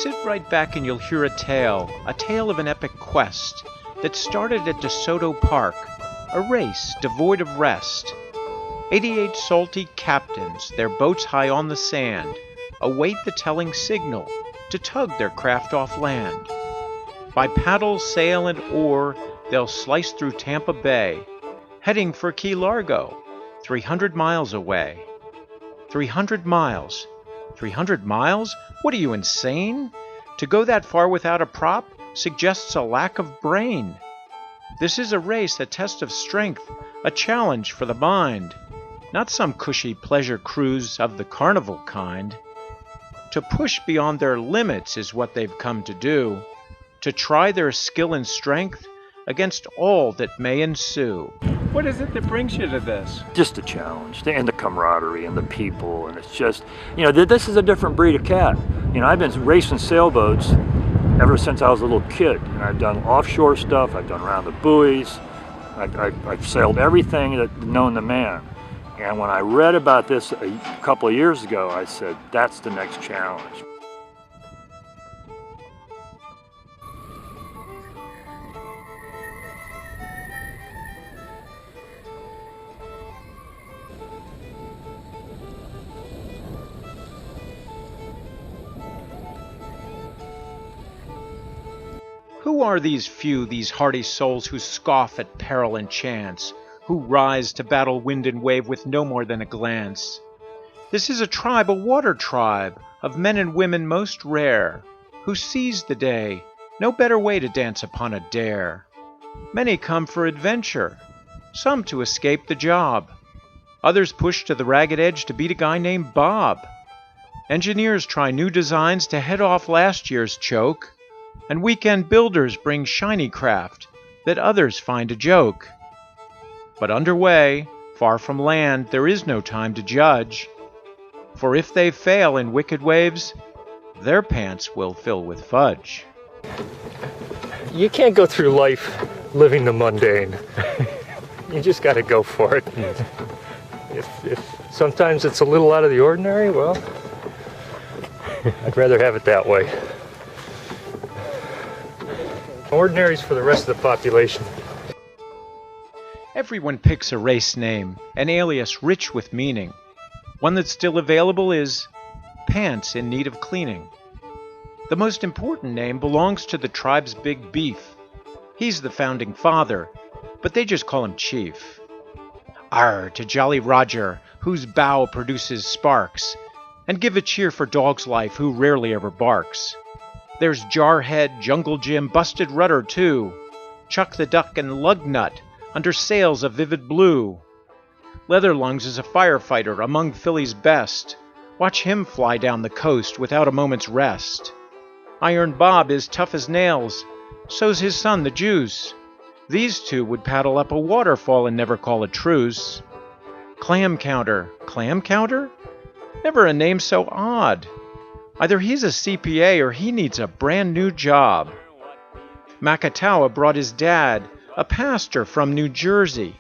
Sit right back and you'll hear a tale of an epic quest that started at DeSoto Park, a race devoid of rest. 88 salty captains, their boats high on the sand, await the telling signal to tug their craft off land. By paddle, sail, and oar, they'll slice through Tampa Bay, heading for Key Largo, 300 miles away. 300 miles? 300 miles? What are you, insane? To go that far without a prop suggests a lack of brain. This is a race, a test of strength, a challenge for the mind, not some cushy pleasure cruise of the carnival kind. To push beyond their limits is what they've come to do, to try their skill and strength against all that may ensue. What is it that brings you to this? Just the challenge and the camaraderie and the people, and it's just, this is a different breed of cat. I've been racing sailboats ever since I was a little kid, and I've done offshore stuff, I've done around the buoys, I've sailed everything that known to man. And when I read about this a couple of years ago, I said, that's the next challenge. Who are these few, these hardy souls who scoff at peril and chance, who rise to battle wind and wave with no more than a glance? This is a tribe, a water tribe, of men and women most rare, who seize the day, no better way to dance upon a dare. Many come for adventure, some to escape the job. Others push to the ragged edge to beat a guy named Bob. Engineers try new designs to head off last year's choke, and weekend builders bring shiny craft that others find a joke. But underway, far from land, there is no time to judge, for if they fail in wicked waves, their pants will fill with fudge. You can't go through life living the mundane. You just got to go for it. If sometimes it's a little out of the ordinary, well, I'd rather have it that way. Ordinary's for the rest of the population. Everyone picks a race name, an alias rich with meaning. One that's still available is Pants in Need of Cleaning. The most important name belongs to the tribe's big beef. He's the founding father, but they just call him Chief. Arr to Jolly Roger, whose bow produces sparks, and give a cheer for Dog's Life, who rarely ever barks. There's Jarhead, Jungle Jim, Busted Rudder too, Chuck the Duck and Lugnut, under sails of vivid blue. Leatherlungs is a firefighter among Philly's best. Watch him fly down the coast without a moment's rest. Iron Bob is tough as nails, so's his son the Juice. These two would paddle up a waterfall and never call a truce. Clam Counter, never a name so odd. Either he's a CPA or he needs a brand new job. Makatawa brought his dad, a pastor from New Jersey.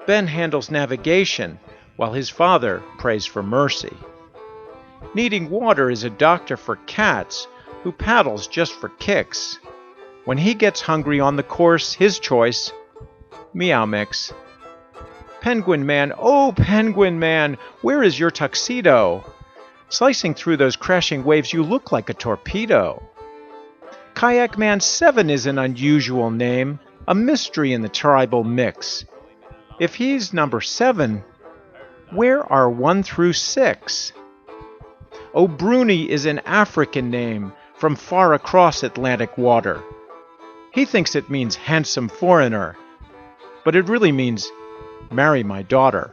Ben handles navigation, while his father prays for mercy. Needing Water is a doctor for cats who paddles just for kicks. When he gets hungry on the course, his choice, Meow Mix. Penguin Man, oh Penguin Man, where is your tuxedo? Slicing through those crashing waves, you look like a torpedo. Kayak Man 7 is an unusual name, a mystery in the tribal mix. If he's number 7, where are 1 through 6? Oh, Bruni is an African name from far across Atlantic water. He thinks it means handsome foreigner, but it really means marry my daughter.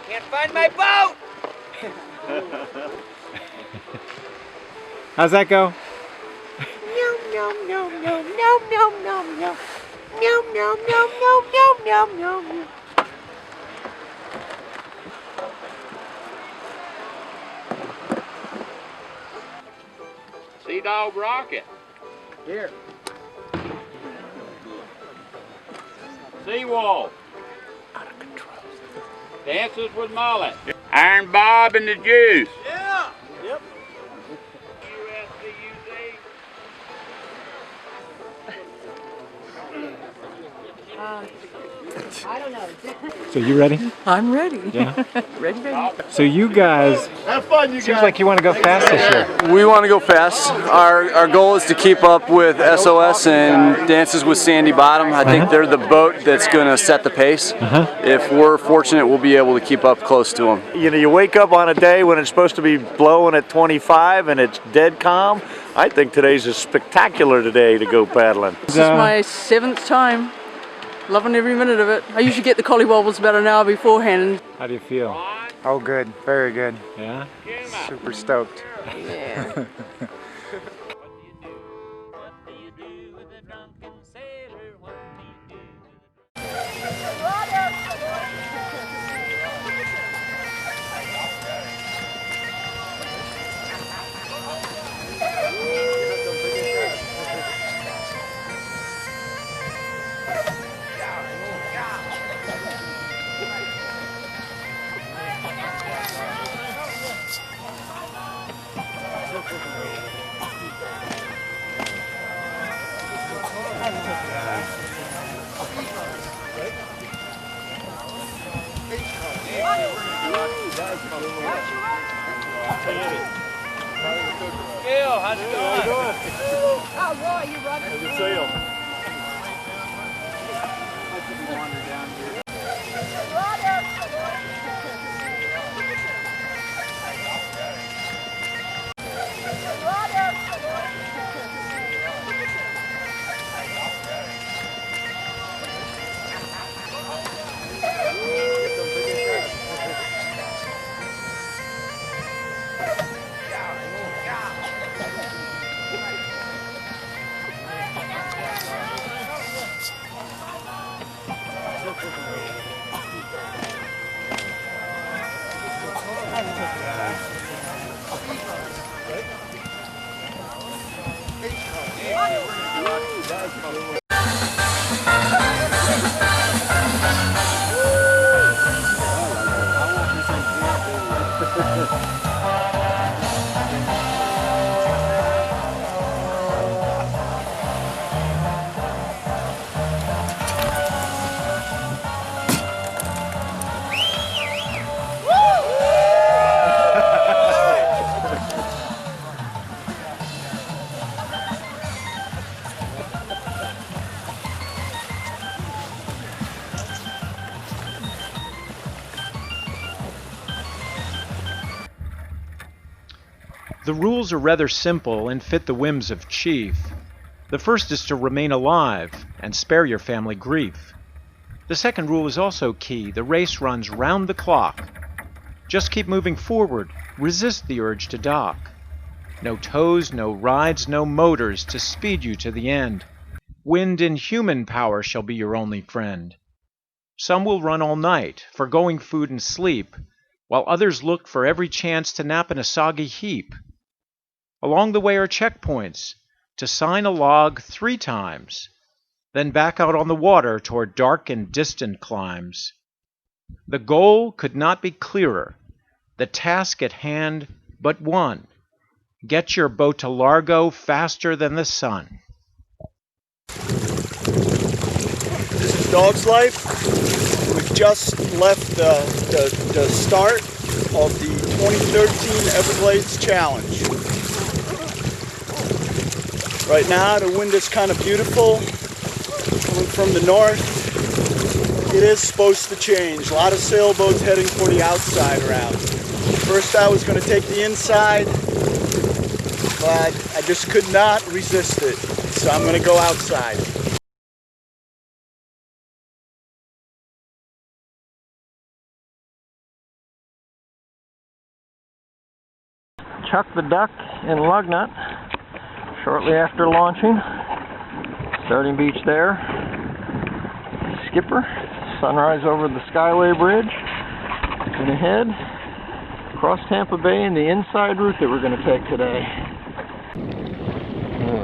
Can't find my boat! How's that go? Meow, meow, meow, meow, meow, meow, meow, meow. Meow, meow, meow, meow, meow, meow, meow. Sea Dog Rocket. Here. Seawolf. Dances with Molly. Iron Bob and the Juice. Yeah. Yep. I don't know. So you ready? I'm ready. Yeah. Ready. So you guys, have fun, you seems like you want to go fast this year. We want to go fast. Our goal is to keep up with SOS and Dances with Sandy Bottom. I think they're the boat that's going to set the pace. If we're fortunate, we'll be able to keep up close to them. You know, you wake up on a day when it's supposed to be blowing at 25 and it's dead calm. I think today's a spectacular day to go paddling. This is my 7th time. Loving every minute of it. I usually get the collie wobbles about an hour beforehand. How do you feel? Oh, good. Very good. Yeah? Super stoked. Yeah. Gail, how's it going? Oh, Roy, you running? How's it feel? The rules are rather simple and fit the whims of Chief. The first is to remain alive and spare your family grief. The second rule is also key. The race runs round the clock. Just keep moving forward. Resist the urge to dock. No tows, no rides, no motors to speed you to the end. Wind and human power shall be your only friend. Some will run all night, forgoing food and sleep, while others look for every chance to nap in a soggy heap. Along the way are checkpoints to sign a log 3 times, then back out on the water toward dark and distant climes. The goal could not be clearer, the task at hand but one. Get your boat to Largo faster than the sun. This is Dog's Life. We've just left the start of the 2013 Everglades Challenge. Right now the wind is kind of beautiful, coming from the north. It is supposed to change. A lot of sailboats heading for the outside route. First I was going to take the inside, but I just could not resist it. So I'm going to go outside. Chuck the duck in Lugnut shortly after launching. Starting beach there. Skipper. Sunrise over the Skyway Bridge. And ahead across Tampa Bay and the inside route that we're going to take today.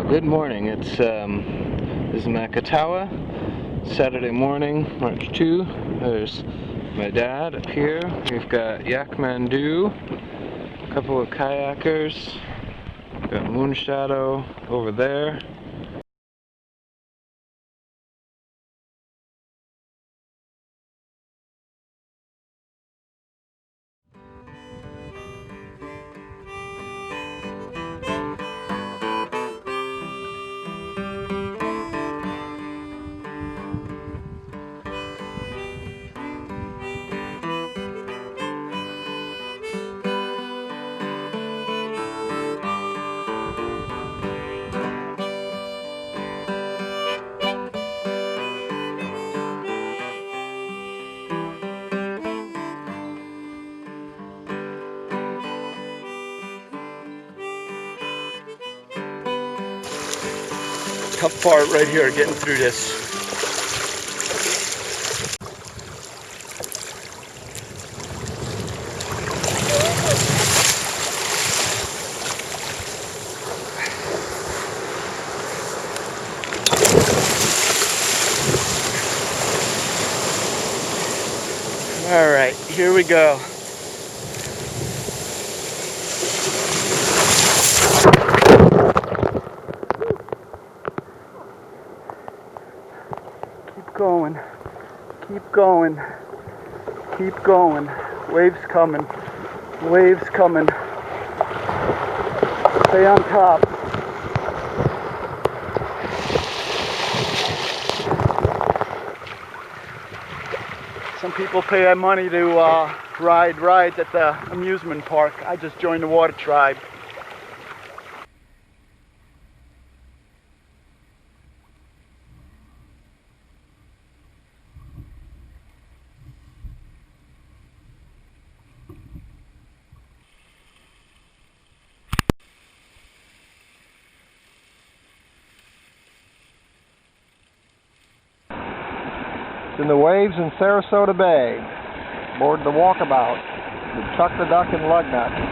Good morning. It's this is Makatawa. Saturday morning, March 2. There's my dad up here. We've got Yakmandu. A couple of kayakers, got Moonshadow over there, Tough part right here, getting through this. All right, here we go. Keep going, keep going, keep going. Waves coming, waves coming. Stay on top. Some people pay money to ride rides at the amusement park. I just joined the water tribe. In the waves in Sarasota Bay, aboard the Walkabout, with Chuck the Duck and Lugnut.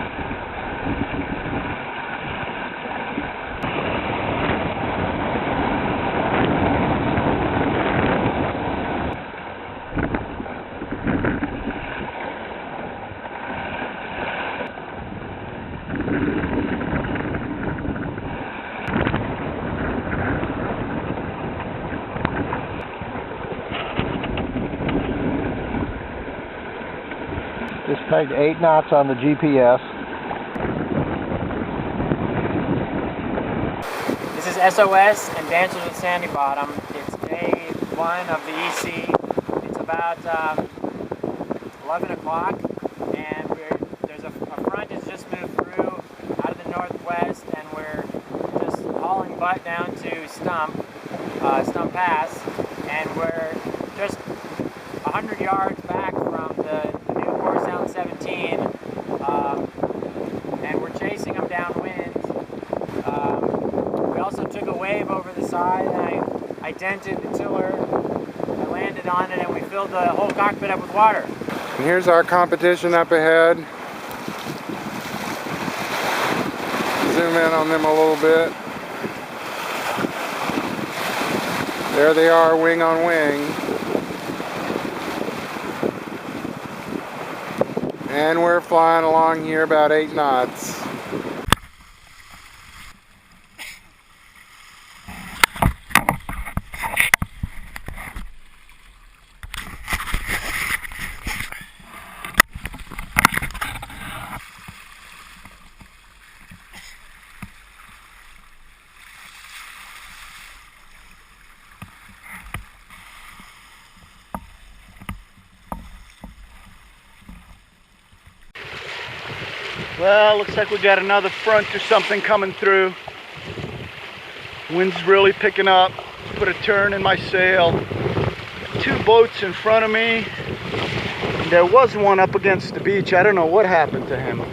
Just pegged 8 knots on the GPS. This is SOS and Dancers at Sandy Bottom. It's day 1 of the EC. It's about 11 o'clock, and there's a front that's just moved through out of the northwest, and we're just hauling butt down to Stump Pass, and we're just 100 yards back from the Sound 17, and we're chasing them downwind. We also took a wave over the side, and I dented the tiller, I landed on it, and we filled the whole cockpit up with water. And here's our competition up ahead. Zoom in on them a little bit. There they are, wing on wing. And we're flying along here about 8 knots. Well, looks like we got another front or something coming through. Wind's really picking up. Put a turn in my sail. 2 boats in front of me. And there was one up against the beach. I don't know what happened to him.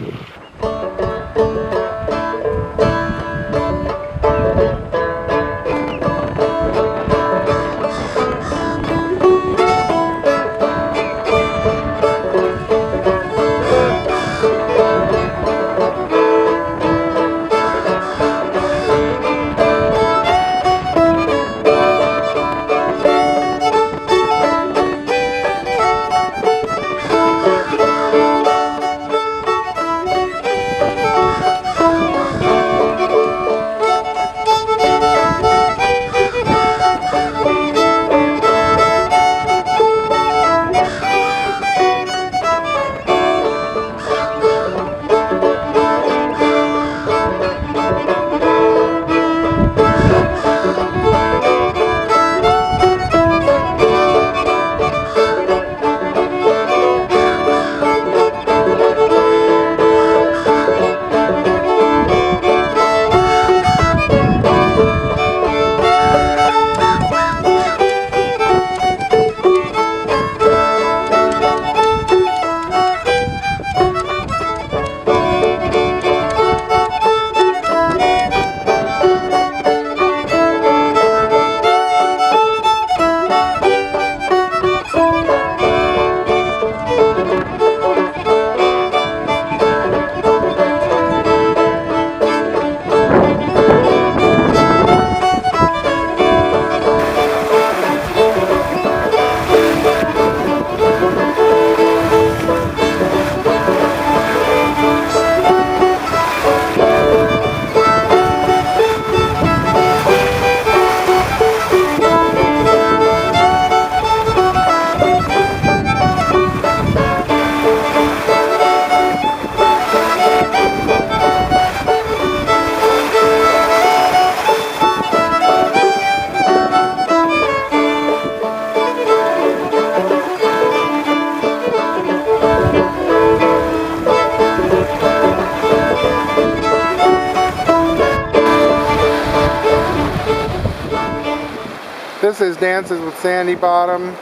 this is Dances with Sandy Bottom.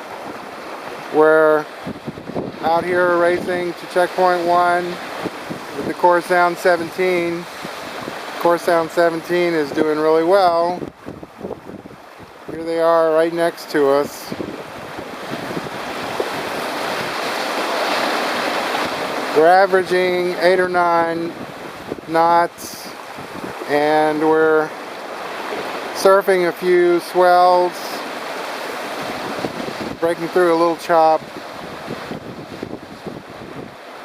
We're out here racing to checkpoint 1 with the Core Sound 17. Core Sound 17 is doing really well. Here they are right next to us. We're averaging 8 or 9 knots, and we're surfing a few swells, breaking through a little chop.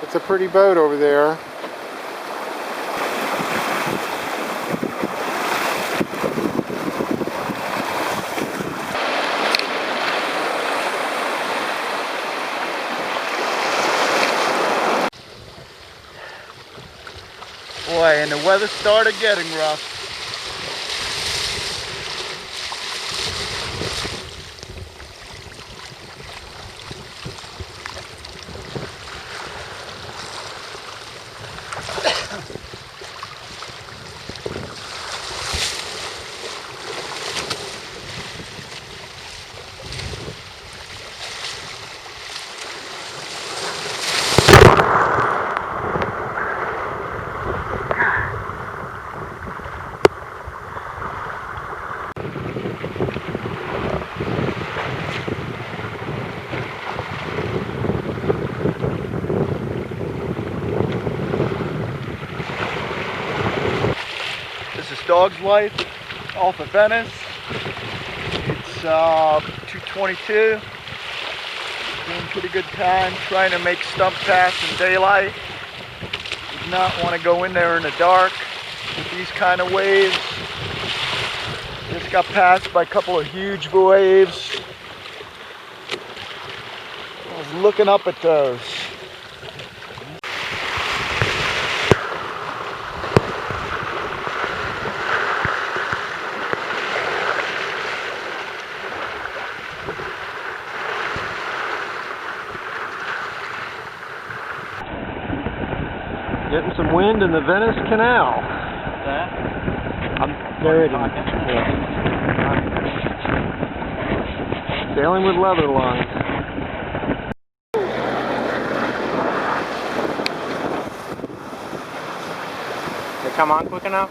It's a pretty boat over there. Boy, and the weather started getting rough. Dog's Life off of Venice. It's 2:22. Doing pretty good time, trying to make stump pass in daylight. Did not want to go in there in the dark with these kind of waves. Just got passed by a couple of huge waves. I was looking up at those. Getting some wind in the Venice Canal. That? There it is. Yeah. Sailing with leather lines. They come on quick enough?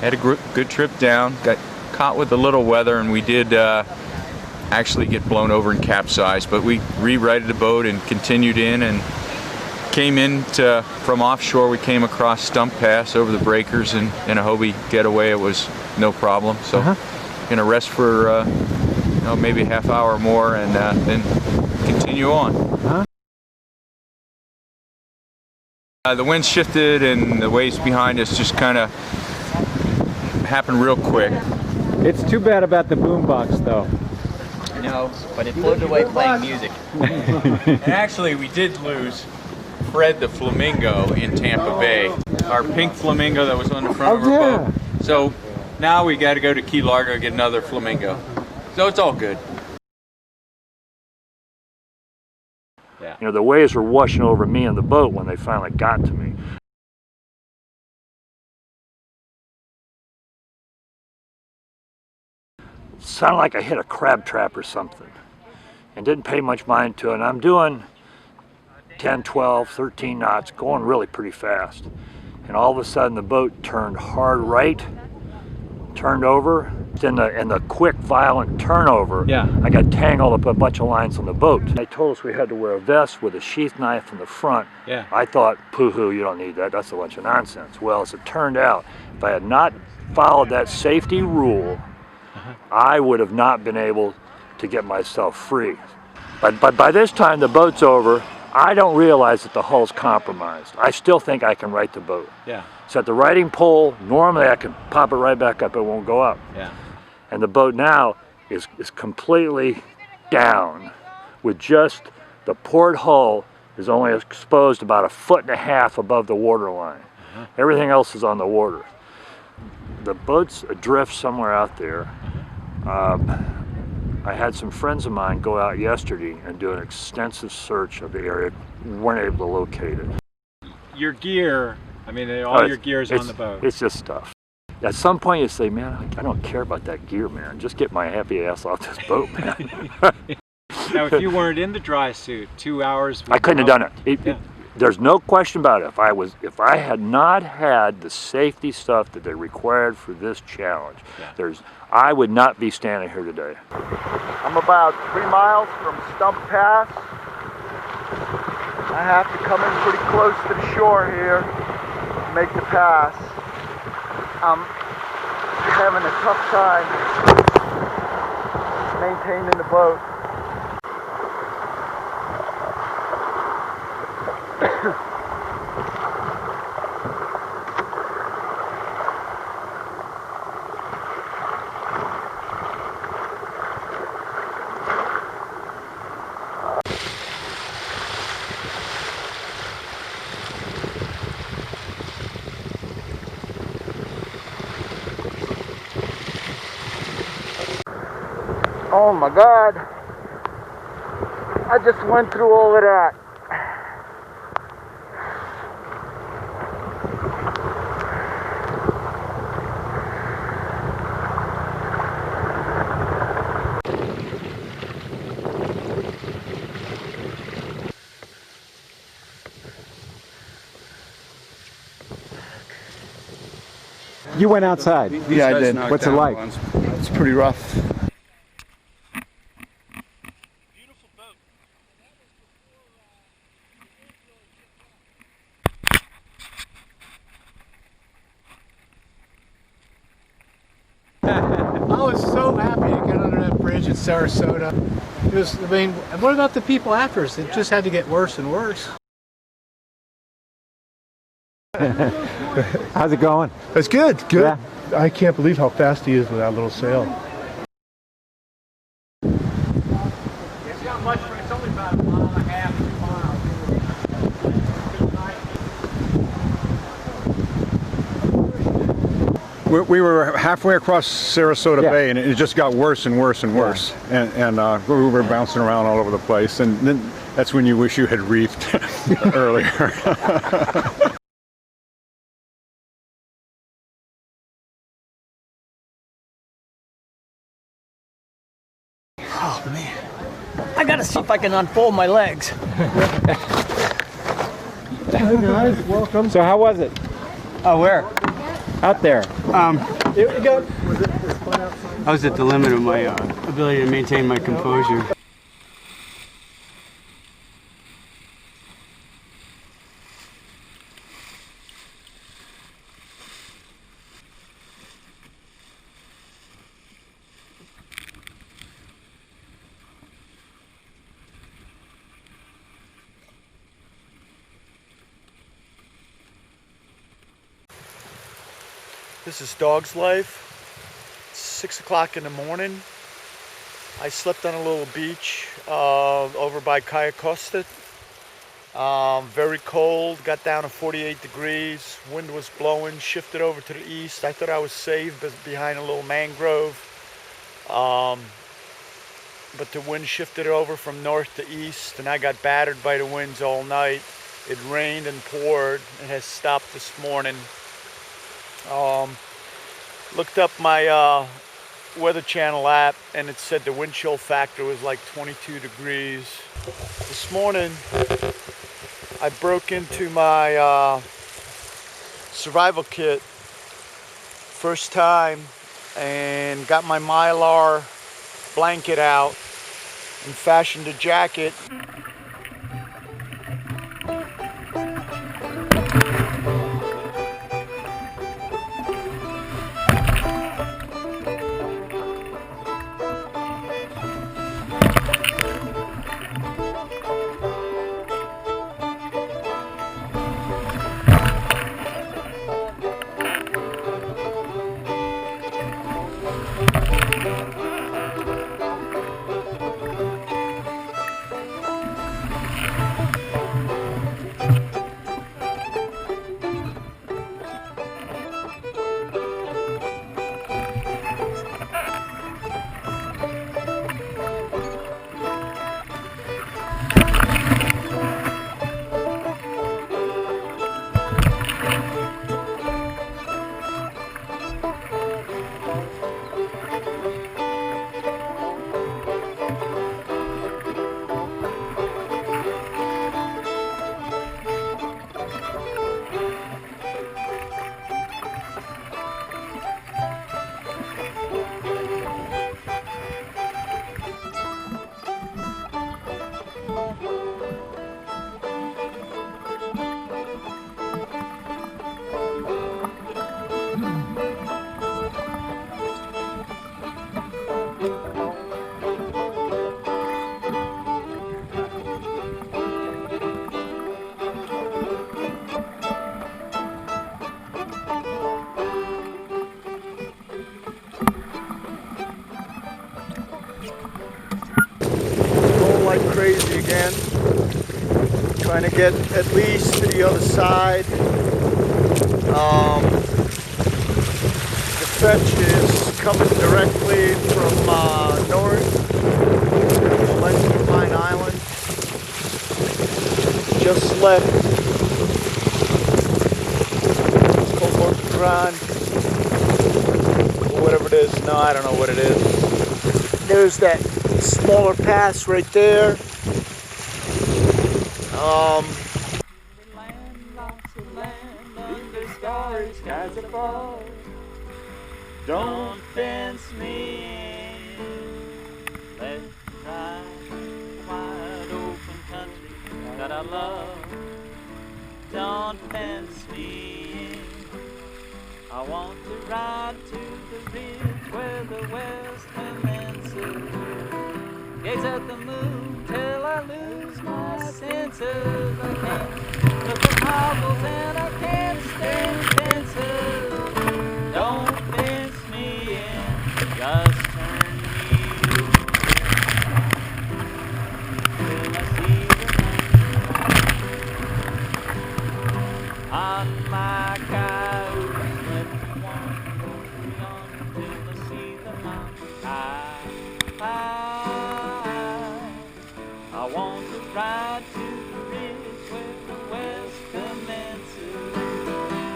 Had a good trip down, got caught with a little weather, and we did actually get blown over and capsized, but we re-righted the boat and continued in, and came in from offshore. We came across Stump Pass over the breakers in a Hobie getaway. It was no problem. So gonna rest for maybe a half hour more and then continue on. The wind shifted and the waves behind us just kind of happened real quick. It's too bad about the boombox though. No, but it floated away playing music. And actually, we did lose Fred the flamingo in Tampa Bay. Our pink flamingo that was on the front of our boat. So now we got to go to Key Largo and get another flamingo. So it's all good. Yeah. You know, the waves were washing over me and the boat when they finally got to me. It sounded like I hit a crab trap or something and didn't pay much mind to it. And I'm doing 10, 12, 13 knots, going really pretty fast. And all of a sudden the boat turned hard right, turned over. In the quick, violent turnover, I got tangled up a bunch of lines on the boat. They told us we had to wear a vest with a sheath knife in the front. I thought, poo-hoo, you don't need that. That's a bunch of nonsense. Well, as it turned out, if I had not followed that safety rule, I would have not been able to get myself free. But by this time the boat's over, I don't realize that the hull's compromised. I still think I can right the boat. So at the righting pole, normally I can pop it right back up, it won't go up. And the boat now is completely down with just the port hull is only exposed about 1.5 feet above the water line. Everything else is on the water. The boat's adrift somewhere out there. I had some friends of mine go out yesterday and do an extensive search of the area. We weren't able to locate it. Your gear, I mean, all your gear is on the boat. It's just stuff. At some point you say, man, I don't care about that gear, man. Just get my happy ass off this boat, man. Now, if you weren't in the dry suit, 2 hours... I couldn't have done it. There's no question about it. If I had not had the safety stuff that they required for this challenge, I would not be standing here today. I'm about 3 miles from Stump Pass. I have to come in pretty close to the shore here to make the pass. I'm having a tough time maintaining the boat. Oh my God, I just went through all of that. You went outside? Yeah, I did. What's it like? It's pretty rough. I was so happy to get under that bridge in Sarasota. It was, I mean, what about the people after us? It just had to get worse and worse. How's it going? It's good, good. Yeah. I can't believe how fast he is with that little sail. It's not much, it's only about 1.5 miles, 2 miles. We were halfway across Sarasota Bay, and it just got worse and worse and worse. And we were bouncing around all over the place. And then that's when you wish you had reefed earlier. Oh man, I gotta see if I can unfold my legs. Hey guys, welcome. So how was it? Oh, where? Out there. I was at the limit of my ability to maintain my composure. This is Dog's Life. It's 6 o'clock in the morning. I slept on a little beach over by Cayo Costa. Very cold, got down to 48 degrees. Wind was blowing, shifted over to the east. I thought I was safe behind a little mangrove. But the wind shifted over from north to east, and I got battered by the winds all night. It rained and poured. It has stopped this morning. Looked up my Weather Channel app, and it said the wind chill factor was like 22 degrees. This morning, I broke into my survival kit, first time, and got my Mylar blanket out and fashioned a jacket. Like crazy again, trying to get at least to the other side. The fetch is coming directly from north, west of Pine Island. Just left Colbert Grand, or whatever it is. No, I don't know what it is. There's that smaller pass right there. Don't fence me in. Let me ride the wide open country that I love. Don't fence me in. I want to ride to the ridge where the west commences. Gaze at the moon till I lose my senses. I can't look at hobbles and I can't stand fences. Don't fence me in, just turn me loose. Till I see the moon on my coyote. Let me wander on till I see the mountain high. I want to ride to the ridge where the west commences.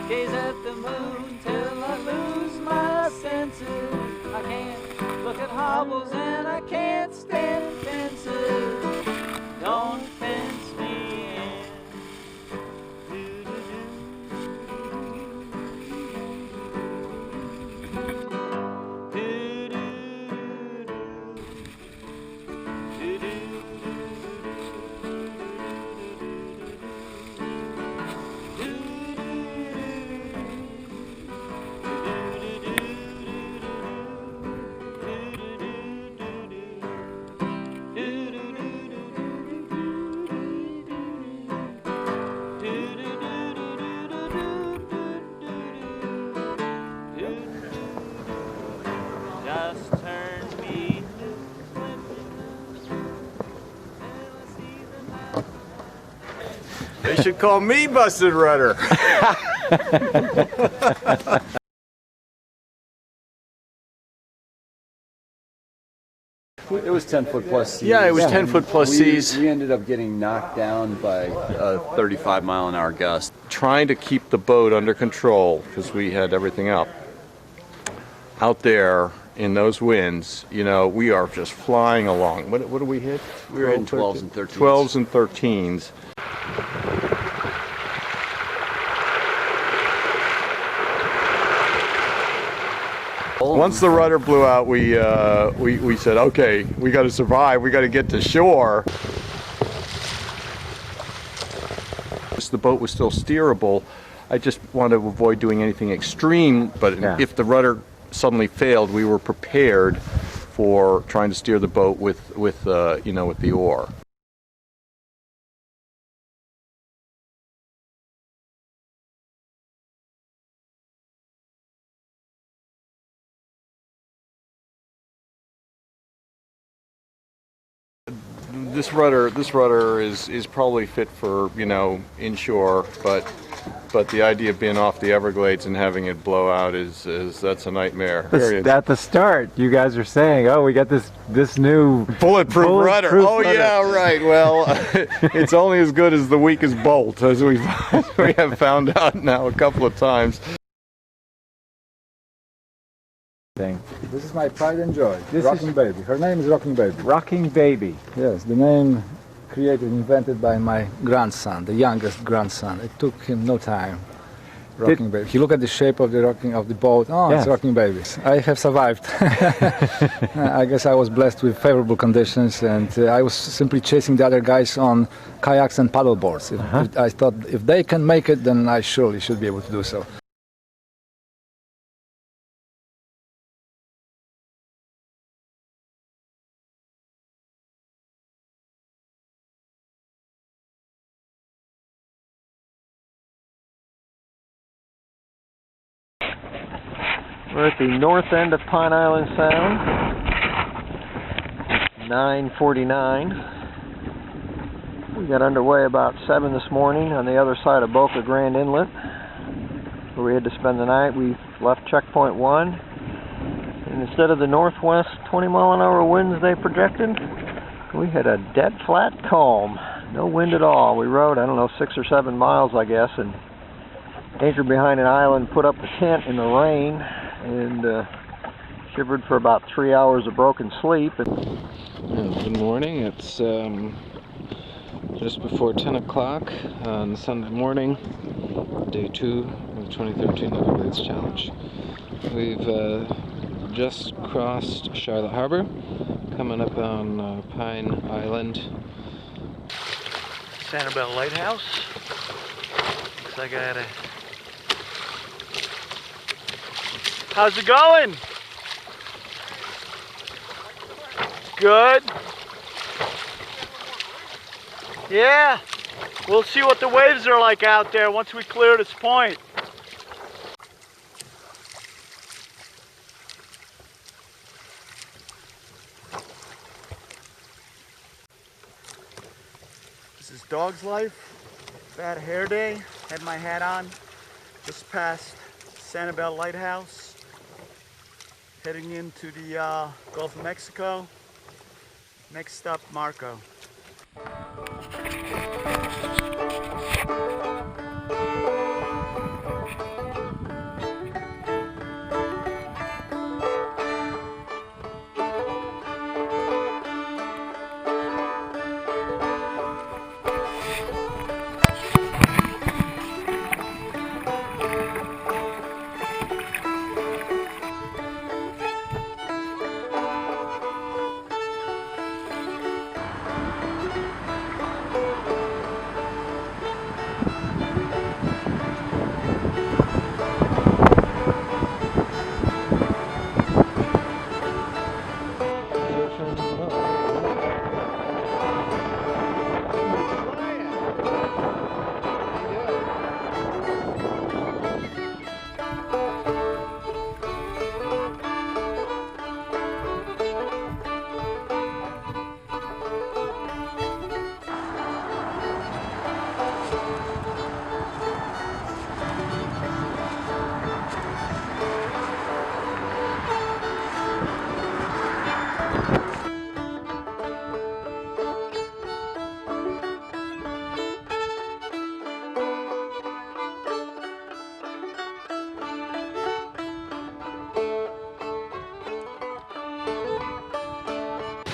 Gaze at the moon till I lose my senses. I can't look at hobbles and I can't stand fences. Don't fence me in. Do do do They should call me Busted Rudder. It was 10 foot plus seas. Yeah, it was 10 foot plus seas. We ended up getting knocked down by a 35-mile-an-hour gust. Trying to keep the boat under control because we had everything up. Out there in those winds, you know, we are just flying along. What do we hit? We were in 12s and 13s. 12s and 13s. Once the rudder blew out, we said, okay, we got to survive. We got to get to shore. The boat was still steerable. I just wanted to avoid doing anything extreme, but if the rudder suddenly failed, we were prepared for trying to steer the boat with the oar. This rudder is probably fit for, you know, inshore, but the idea of being off the Everglades and having it blow out that's a nightmare. At the start, you guys are saying, "Oh, we got this new bulletproof rudder." Oh rudder. Yeah, right. Well, it's only as good as the weakest bolt, as we have found out now a couple of times. This is my pride and joy. Rocking Baby. Her name is Rocking Baby. Rocking Baby. Yes, the name created, invented by my grandson, the youngest grandson. It took him no time. Rocking Baby. He looked at the shape of the boat. Oh, yes. It's Rocking Baby. I have survived. I guess I was blessed with favorable conditions, and I was simply chasing the other guys on kayaks and paddle boards. I thought if they can make it, then I surely should be able to do so. We're at the north end of Pine Island Sound. It's 9:49. We got underway about 7 this morning on the other side of Boca Grande Inlet, where we had to spend the night. We left checkpoint 1, and instead of the northwest 20-mile-an-hour winds they projected, we had a dead flat calm. No wind at all. We rode, I don't know, 6 or 7 miles, I guess, and anchored behind an island, put up the tent in the rain, and shivered for about 3 hours of broken sleep. Good morning. It's just before 10 o'clock on Sunday morning, day 2 of the 2013 Everglades Challenge. We've just crossed Charlotte Harbor, coming up on Pine Island. Sanibel Lighthouse. Looks like I had a... How's it going? Good. Yeah. We'll see what the waves are like out there once we clear this point. This is Dog's Life. Bad hair day. Had my hat on. Just past Sanibel Lighthouse. Heading into the Gulf of Mexico. Next stop, Marco.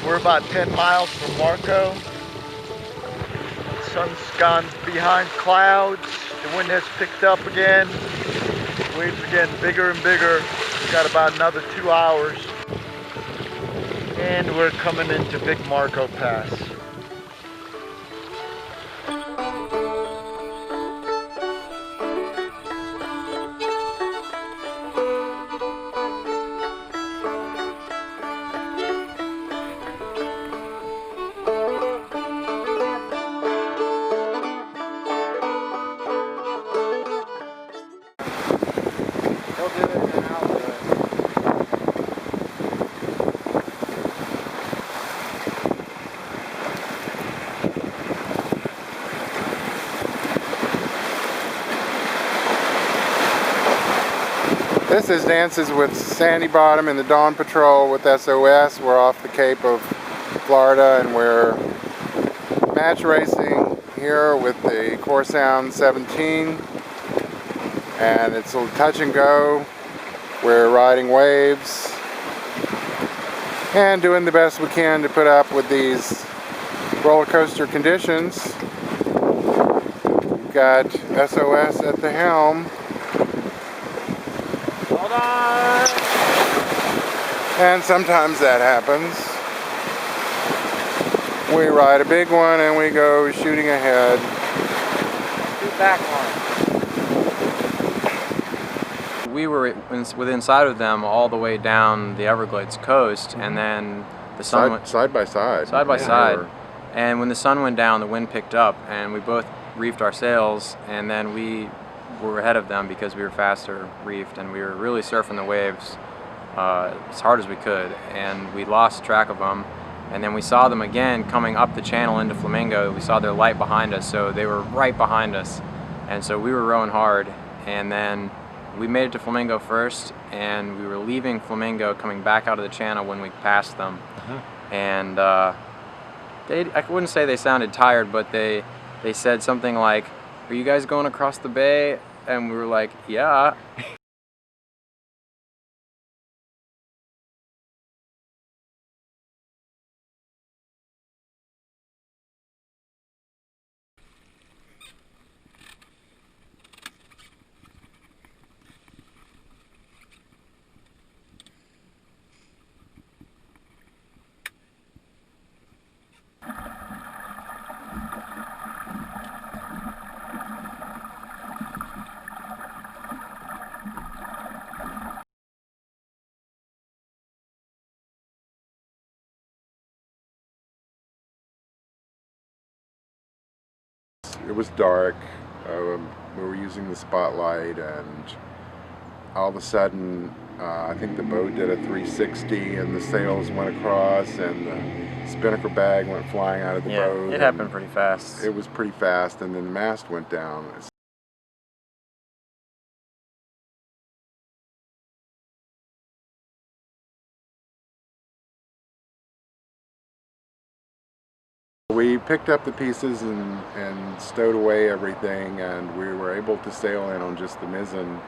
We're about 10 miles from Marco. The sun's gone behind clouds. The wind has picked up again. Waves are getting bigger and bigger. We've got about another 2 hours. And we're coming into Big Marco Pass. This is Dances with Sandy Bottom in the Dawn Patrol with SOS. We're off the Cape of Florida and we're match racing here with the Corsound 17. And it's a touch and go. We're riding waves and doing the best we can to put up with these roller coaster conditions. We've got SOS at the helm. Hold on! And sometimes that happens. We ride a big one and we go shooting ahead. Shoot back one. We were within sight of them all the way down the Everglades coast, and then the sun went side by side. Side by side. And when the sun went down, the wind picked up, and we both reefed our sails, and then we were ahead of them because we were faster reefed, and we were really surfing the waves as hard as we could, and we lost track of them. And then we saw them again coming up the channel into Flamingo. We saw their light behind us, so they were right behind us, and so we were rowing hard. And then we made it to Flamingo first, and we were leaving Flamingo coming back out of the channel when we passed them. And I wouldn't say they sounded tired, but they said something like, "Are you guys going across the bay?" And we were like, "Yeah." It was dark. We were using the spotlight, and all of a sudden I think the boat did a 360 and the sails went across and the spinnaker bag went flying out of the boat. It happened pretty fast. It was pretty fast, and then the mast went down. We picked up the pieces and stowed away everything, and we were able to sail in on just the mizzen.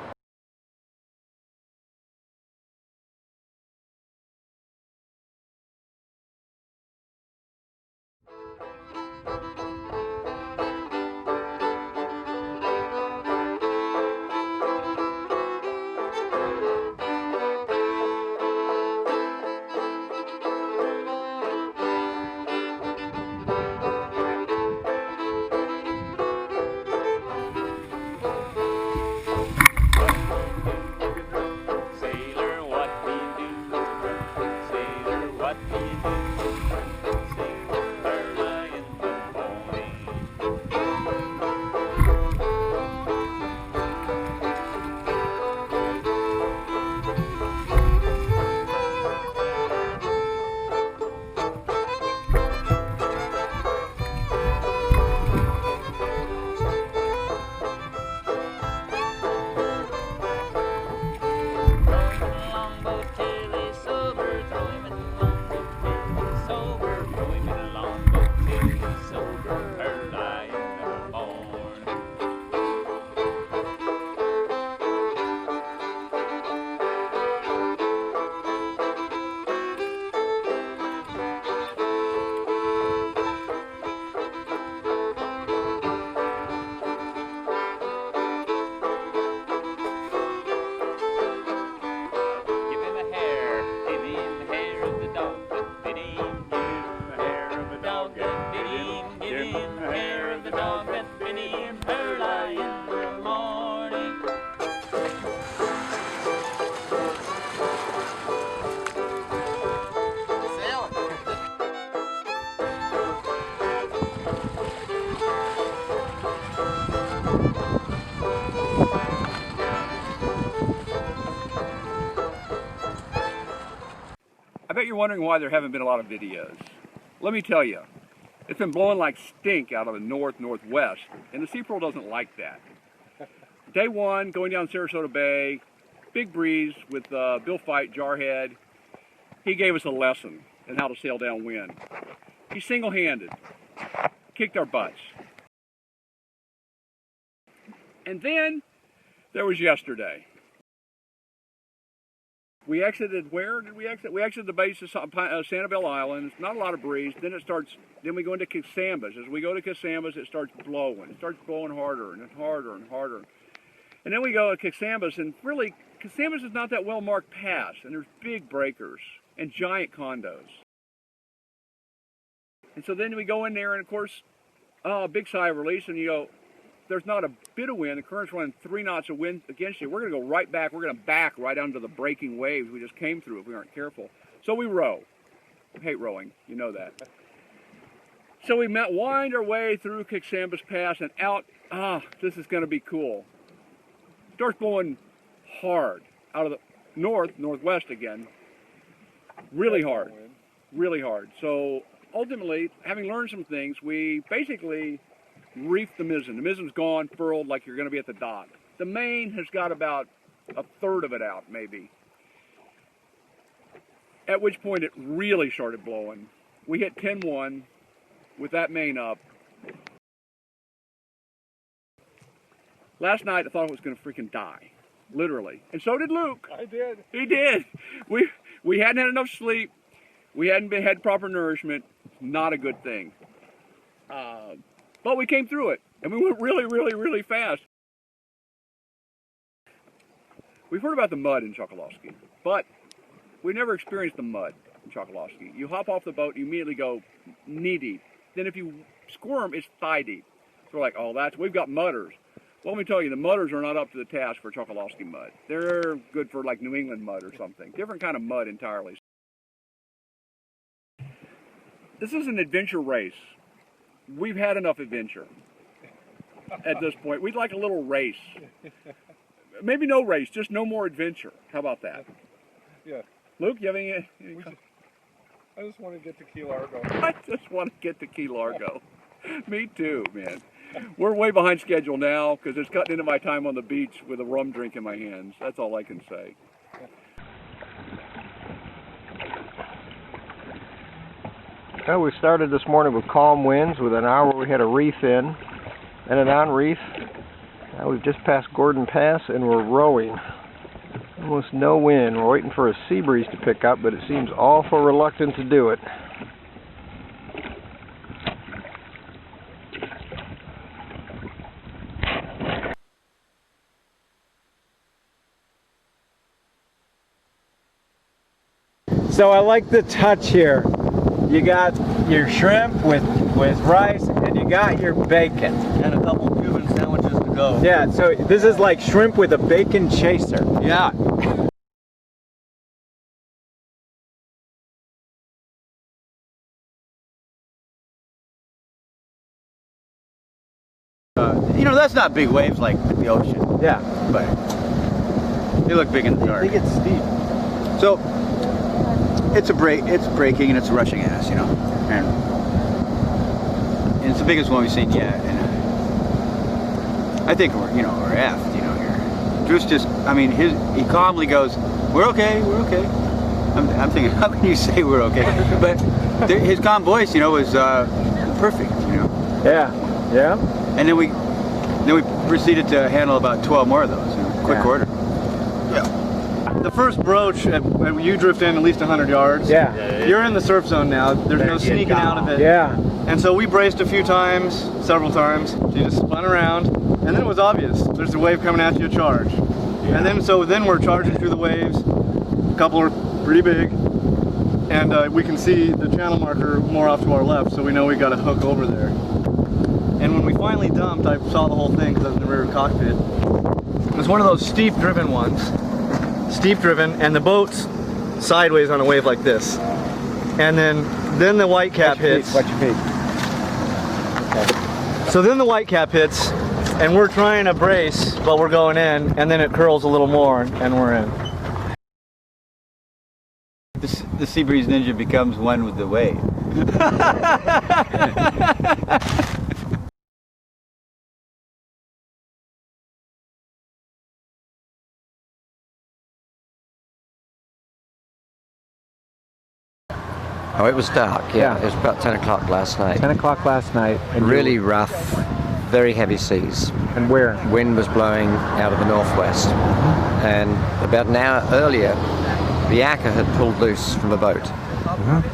I bet you're wondering why there haven't been a lot of videos. Let me tell you, it's been blowing like stink out of the northwest, and the Sea Patrol doesn't like that. Day one, going down Sarasota Bay, big breeze with Bill Fight, Jarhead. He gave us a lesson in how to sail downwind. He single-handed kicked our butts. And then there was yesterday. We exited, where did we exit? We exited the base of Sanibel Island. It's not a lot of breeze. Then we go into Casambas. As we go to Casambas, it starts blowing. It starts blowing harder and harder and harder. And then we go to Casambas, and really, Casambas is not that well marked pass, and there's big breakers and giant condos. And so then we go in there, and of course, big sigh of release, and you go, there's not a bit of wind. The current's running 3 knots of wind against you. We're going to go right back. We're going to back right under the breaking waves we just came through if we aren't careful. So we row. I hate rowing. You know that. So we wind our way through Casambas Pass and out. This is going to be cool. Starts blowing hard out of the northwest again. Really hard. Really hard. So ultimately, having learned some things, we basically reefed the mizzen. The mizzen's gone, furled like you're going to be at the dock. The main has got about a third of it out, maybe. At which point it really started blowing. We hit 10-1 with that main up. Last night I thought I was going to freaking die, literally. And so did Luke. I did. He did. We hadn't had enough sleep. We hadn't had proper nourishment. Not a good thing. But we came through it, and we went really, really, really fast. We've heard about the mud in Chokoloskee, but we never experienced the mud in Chokoloskee. You hop off the boat, you immediately go knee deep. Then if you squirm, it's thigh deep. So we're like, oh, we've got mudders. Well, let me tell you, the mudders are not up to the task for Chokoloskee mud. They're good for like New England mud or something. Different kind of mud entirely. This is an adventure race. We've had enough adventure at this point. We'd like a little race. Maybe no race, just no more adventure. How about that? Yeah. Luke, you have any I just want to get to Key Largo. I just want to get to Key Largo. Me too, man. We're way behind schedule now because it's cutting into my time on the beach with a rum drink in my hands. That's all I can say. Well, we started this morning with calm winds. With an hour we had a reef in and an on-reef. Now we've just passed Gordon Pass and we're rowing. Almost no wind. We're waiting for a sea breeze to pick up, but it seems awful reluctant to do it. So I like the touch here. You got your shrimp with rice, and you got your bacon. And a couple Cuban sandwiches to go. Yeah, so this is like shrimp with a bacon chaser. Yeah. You know, that's not big waves like the ocean. Yeah. But they look big in the dark. They get steep. So it's breaking and it's rushing at us, you know. And it's the biggest one we've seen yet. And I think we're effed, you know, here. Drew's just, I mean, he calmly goes, we're okay, we're okay. I'm thinking, how can you say we're okay? But his calm voice, you know, was perfect, you know. Yeah, yeah. And then we proceeded to handle about 12 more of those, you know, quick order. Yeah. The first broach, you drift in at least 100 yards. Yeah. You're in the surf zone now. There's no sneaking out of it. Yeah. And so we braced a few times, several times. You just spun around, and then it was obvious. There's a wave coming at you, charge. Yeah. And then we're charging through the waves. A couple are pretty big, and we can see the channel marker more off to our left, so we know we got a hook over there. And when we finally dumped, I saw the whole thing because I was in the rear cockpit. It was one of those steep driven ones. Steep driven, and the boat's sideways on a wave like this. And then the white cap hits. Watch your feet. Okay. So then the white cap hits, and we're trying to brace, but we're going in, and then it curls a little more, and we're in. The Sea Breeze Ninja becomes one with the wave. Oh, it was dark, yeah. It was about 10 o'clock last night. 10 o'clock last night. And really rough, very heavy seas. And where? Wind was blowing out of the northwest. And about an hour earlier, the anchor had pulled loose from a boat.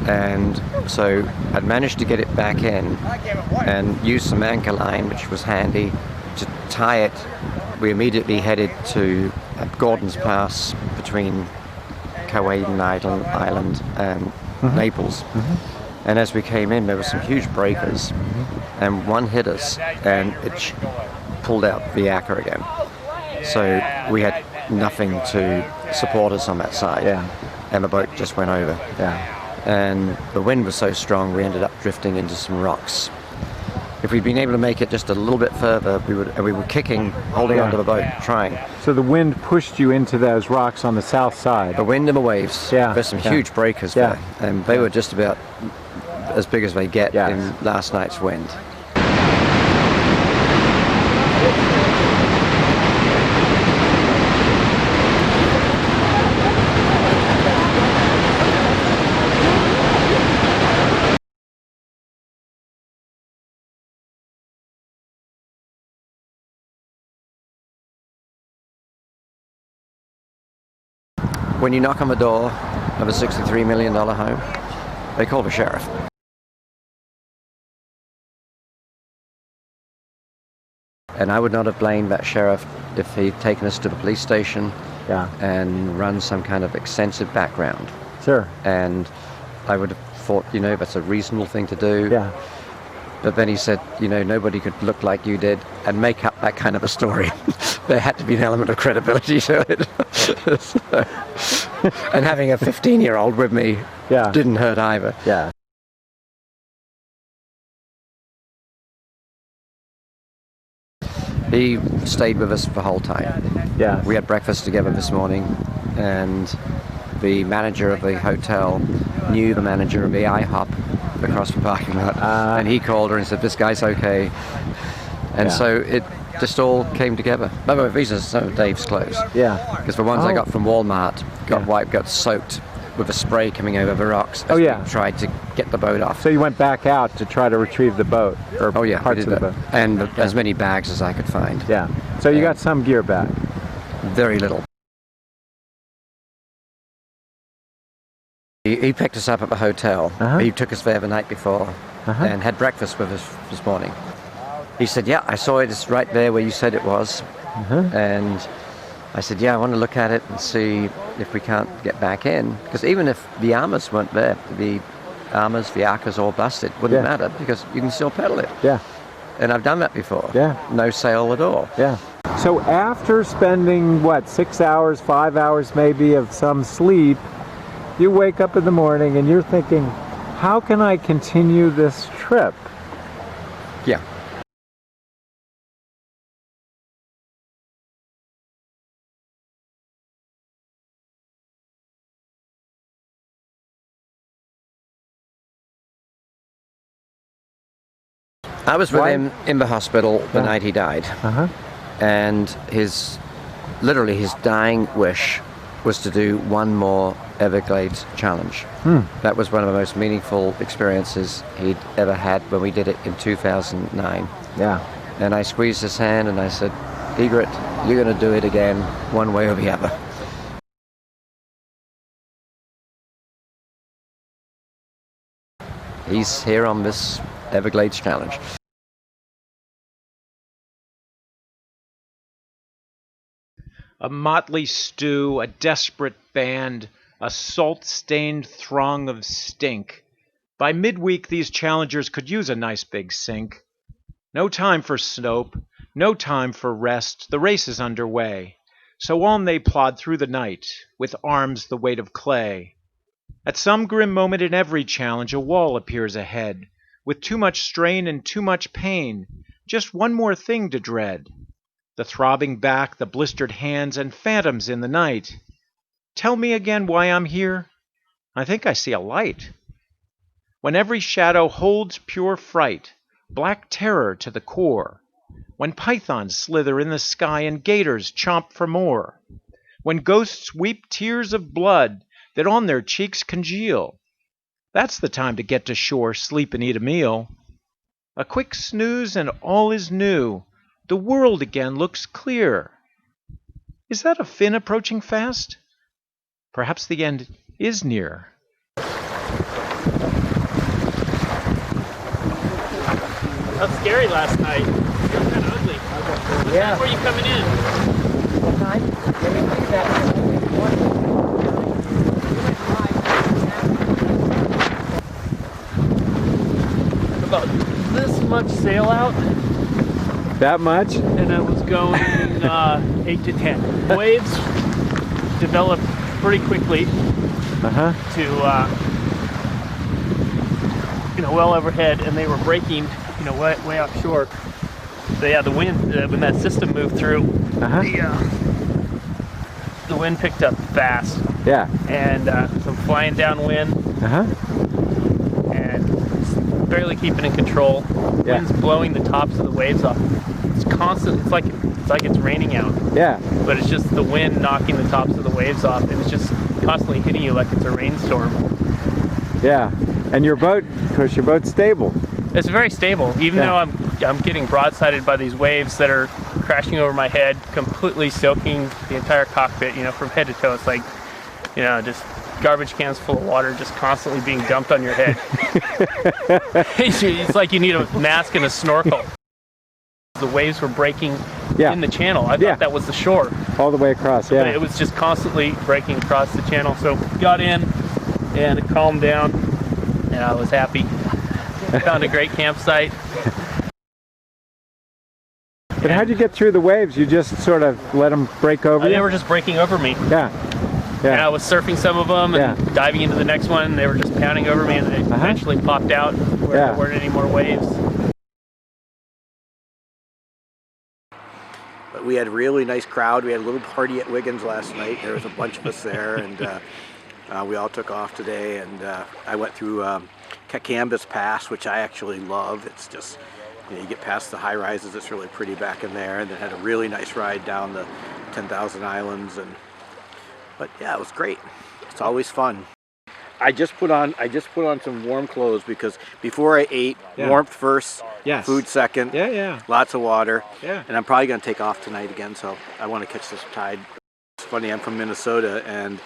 And so I'd managed to get it back in and use some anchor line, which was handy, to tie it. We immediately headed to Gordon's Pass between Cowaden Island and Naples. And as we came in, there were some huge breakers, and one hit us, and it pulled out the anchor again. So we had nothing to support us on that side, and the boat just went over. And the wind was so strong, we ended up drifting into some rocks. If we'd been able to make it just a little bit further, we were kicking, holding onto the boat, trying. So the wind pushed you into those rocks on the south side. The wind and the waves. There's some huge breakers there, and they were just about as big as they get in last night's wind. When you knock on the door of a $63 million home, they call the sheriff. And I would not have blamed that sheriff if he'd taken us to the police station and run some kind of extensive background. Sure. And I would have thought, you know, that's a reasonable thing to do. Yeah. But then he said, you know, nobody could look like you did and make up that kind of a story. There had to be an element of credibility to it. And having a 15-year-old with me didn't hurt either. Yeah. He stayed with us the whole time. Yeah. We had breakfast together this morning, and the manager of the hotel knew the manager of the IHOP across the parking lot, and he called her and said, "This guy's okay." And so it just all came together. By the way, these are some of Dave's clothes. Yeah. Because the ones I got from Walmart got wiped, got soaked with a spray coming over the rocks as we tried to get the boat off. So you went back out to try to retrieve the boat, or parts of the boat. And as many bags as I could find. Yeah. So you got some gear back? Very little. He picked us up at the hotel. He took us there the night before and had breakfast with us this morning. He said, "Yeah, I saw it. It's right there where you said it was." And I said, "Yeah, I want to look at it and see if we can't get back in." Because even if the armors weren't there, the armors, the arcers all busted, wouldn't matter because you can still pedal it. Yeah. And I've done that before. Yeah. No sail at all. Yeah. So after spending, 6 hours, 5 hours maybe of some sleep, you wake up in the morning and you're thinking, how can I continue this trip? Yeah. I was with him in the hospital the night he died. And literally his dying wish was to do one more Everglades challenge. That was one of the most meaningful experiences he'd ever had when we did it in 2009. Yeah. And I squeezed his hand and I said, "Egret, you're going to do it again, one way or the other." He's here on this Everglades challenge. A motley stew, a desperate band, a salt-stained throng of stink. By midweek, these challengers could use a nice big sink. No time for snope, no time for rest, the race is underway. So on they plod through the night, with arms the weight of clay. At some grim moment in every challenge, a wall appears ahead. With too much strain and too much pain, just one more thing to dread. The throbbing back, the blistered hands, and phantoms in the night. Tell me again why I'm here. I think I see a light. When every shadow holds pure fright, black terror to the core. When pythons slither in the sky and gators chomp for more. When ghosts weep tears of blood that on their cheeks congeal. That's the time to get to shore, sleep and eat a meal. A quick snooze and all is new. The world again looks clear. Is that a fin approaching fast? Perhaps the end is near. That was scary last night. It was kind of ugly. What time were you coming in? What time? Let me see that. About this much sail out. That much? And I was going 8 to 10. Waves developed pretty quickly to well overhead, and they were breaking way offshore. The wind when that system moved through, the wind picked up fast. Yeah. And some flying downwind. And barely keeping in control. Yeah. Wind's blowing the tops of the waves off. It's constant. It's like it's raining out. Yeah. But it's just the wind knocking the tops of the waves off, and it's just constantly hitting you like it's a rainstorm. Yeah. And your boat, of course, your boat's stable. It's very stable, even though I'm getting broadsided by these waves that are crashing over my head, completely soaking the entire cockpit, from head to toe. It's like, just garbage cans full of water just constantly being dumped on your head. It's like you need a mask and a snorkel. The waves were breaking in the channel. I thought that was the shore. All the way across, yeah. But it was just constantly breaking across the channel. So got in and it calmed down, and I was happy. Found a great campsite. But how'd you get through the waves? You just sort of let them break over you? They were just breaking over me. Yeah. Yeah. And I was surfing some of them and diving into the next one. They were just pounding over me, and they eventually popped out where there weren't any more waves. But we had a really nice crowd. We had a little party at Wiggins last night. There was a bunch of us there, and we all took off today. And I went through Cacambas Pass, which I actually love. It's just, you get past the high rises. It's really pretty back in there, and then had a really nice ride down the 10,000 Islands. But yeah, it was great. It's always fun. I just put on some warm clothes because before I ate, warmth first, food second, lots of water, and I'm probably going to take off tonight again, so I want to catch this tide. It's funny, I'm from Minnesota, and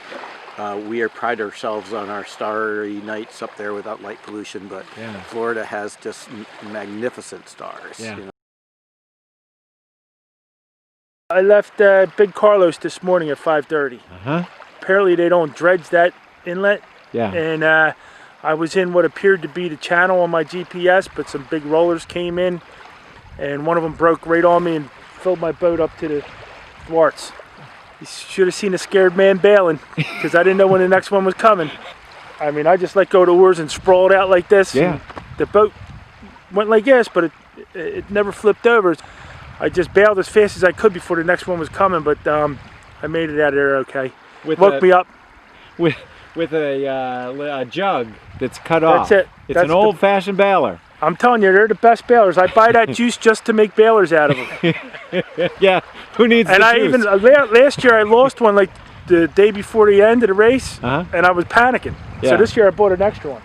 we pride ourselves on our starry nights up there without light pollution, but Florida has just magnificent stars. Yeah. You know? I left Big Carlos this morning at 5:30. Apparently they don't dredge that inlet. Yeah. And I was in what appeared to be the channel on my GPS, but some big rollers came in, and one of them broke right on me and filled my boat up to the thwarts. You should have seen a scared man bailing, because I didn't know when the next one was coming. I mean, I just let go of the oars and sprawled out like this. Yeah. The boat went like this, but it never flipped over. I just bailed as fast as I could before the next one was coming, but I made it out of there okay. Woke me up. With a jug that's cut off. That's it. It's an old-fashioned bailer. I'm telling you, they're the best bailers. I buy that juice just to make bailers out of them. Yeah, who needs and the I juice? even last year I lost one like the day before the end of the race, and I was panicking. Yeah. So this year I bought an extra one.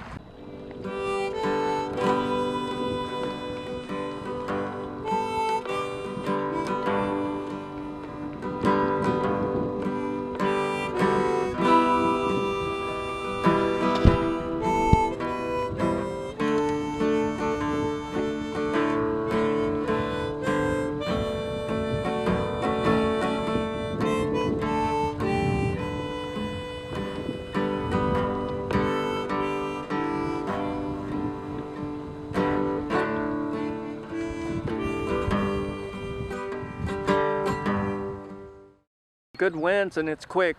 Good winds, and it's quick.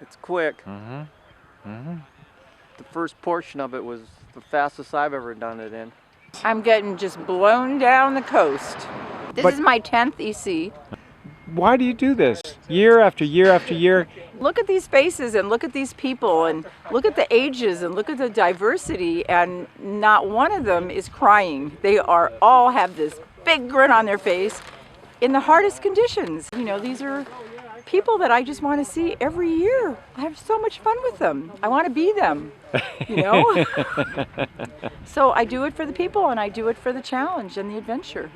It's quick. The first portion of it was the fastest I've ever done it in. I'm getting just blown down the coast. This is my 10th EC. Why do you do this year after year after year? Look at these faces and look at these people and look at the ages and look at the diversity, and not one of them is crying. They are all have this big grin on their face in the hardest conditions. You know, these are people that I just want to see every year. I have so much fun with them. I want to be them, you know? So I do it for the people, and I do it for the challenge and the adventure.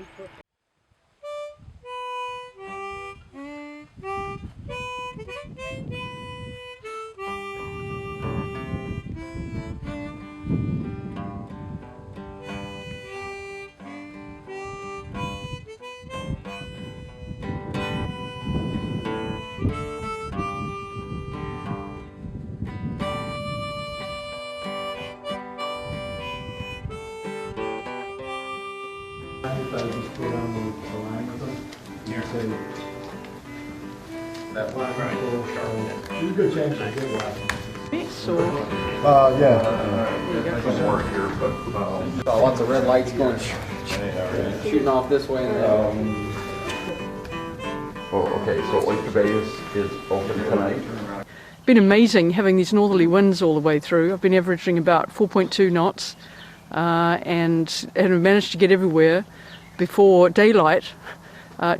Lots of red lights going, shooting off this way. And Oh, okay, so Oyster Bay is open tonight? It's been amazing having these northerly winds all the way through. I've been averaging about 4.2 knots and have managed to get everywhere before daylight.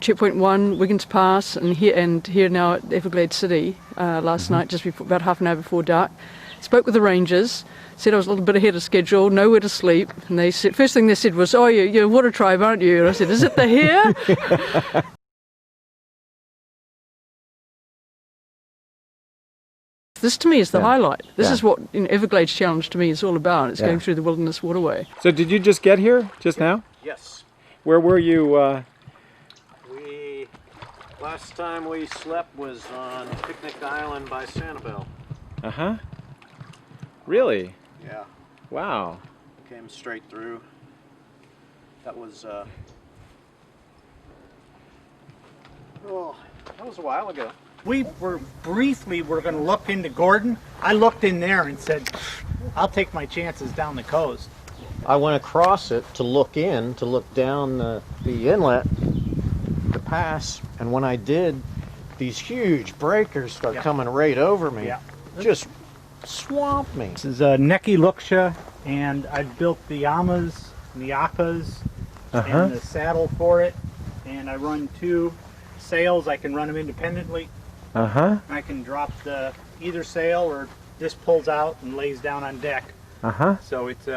Checkpoint 1, Wiggins Pass, and here now at Everglades City last night, just before, about half an hour before dark. Spoke with the rangers, said I was a little bit ahead of schedule, nowhere to sleep, and they said, first thing they said was, "Oh, you're a water tribe, aren't you?" And I said, "Is it the hair?" This to me is the highlight. This is what Everglades Challenge to me is all about. It's going through the Wilderness Waterway. So did you just get here just now? Yes. Where were you? Last time we slept was on Picnic Island by Sanibel. Uh-huh. Really? Yeah. Wow. Came straight through. That was that was a while ago. We were briefly going to look into Gordon. I looked in there and said, I'll take my chances down the coast. I went across it to look down the inlet, the pass, and when I did, these huge breakers start coming right over me. Yeah. Just swamped me. This is Neki Luksha, and I built the Yamas and the Yakas and the saddle for it, and I run 2 sails. I can run them independently. I can drop either sail, or this pulls out and lays down on deck. So it's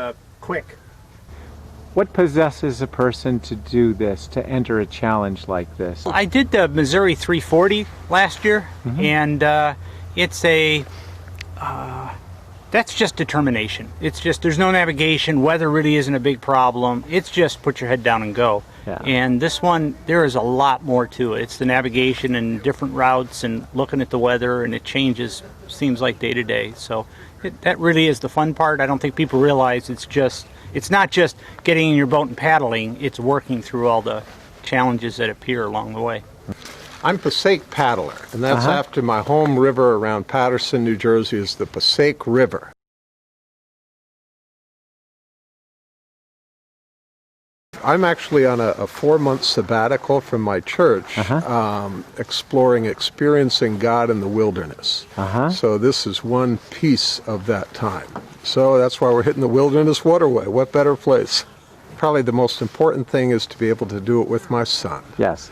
quick. What possesses a person to do this, to enter a challenge like this? I did the Missouri 340 last year, and it's a that's just determination. It's just, there's no navigation. Weather really isn't a big problem. It's just put your head down and go. And this one, there is a lot more to it. It's the navigation and different routes and looking at the weather, and it changes, seems like day to day. So that really is the fun part. I don't think people realize it's not just getting in your boat and paddling, it's working through all the challenges that appear along the way. I'm Passaic Paddler, and that's after my home river around Paterson, New Jersey is the Passaic River. I'm actually on a 4-month sabbatical from my church, experiencing God in the wilderness. So this is one piece of that time. So that's why we're hitting the Wilderness Waterway. What better place? Probably the most important thing is to be able to do it with my son. Yes.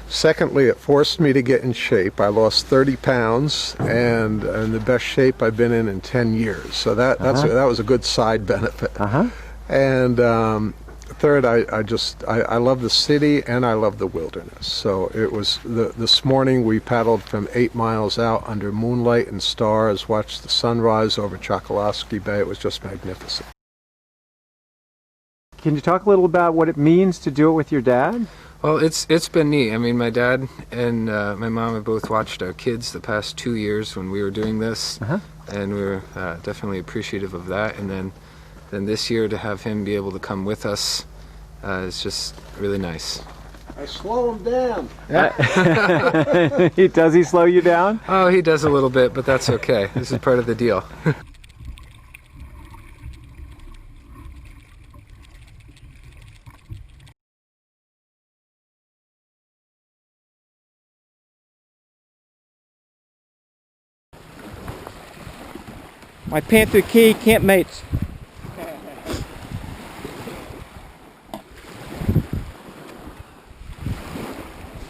Secondly, it forced me to get in shape. I lost 30 pounds, and in the best shape I've been in 10 years. So that was a good side benefit. And third, I love the city and I love the wilderness. So it was this morning we paddled from 8 miles out under moonlight and stars, watched the sunrise over Chokoloskee Bay. It was just magnificent. Can you talk a little about what it means to do it with your dad? Well, it's been neat. I mean, my dad and my mom have both watched our kids the past 2 years when we were doing this, and we were definitely appreciative of that. And then this year to have him be able to come with us is just really nice. I slow him down. Does he slow you down? Oh, he does a little bit, but that's okay. This is part of the deal. My Panther Key campmates.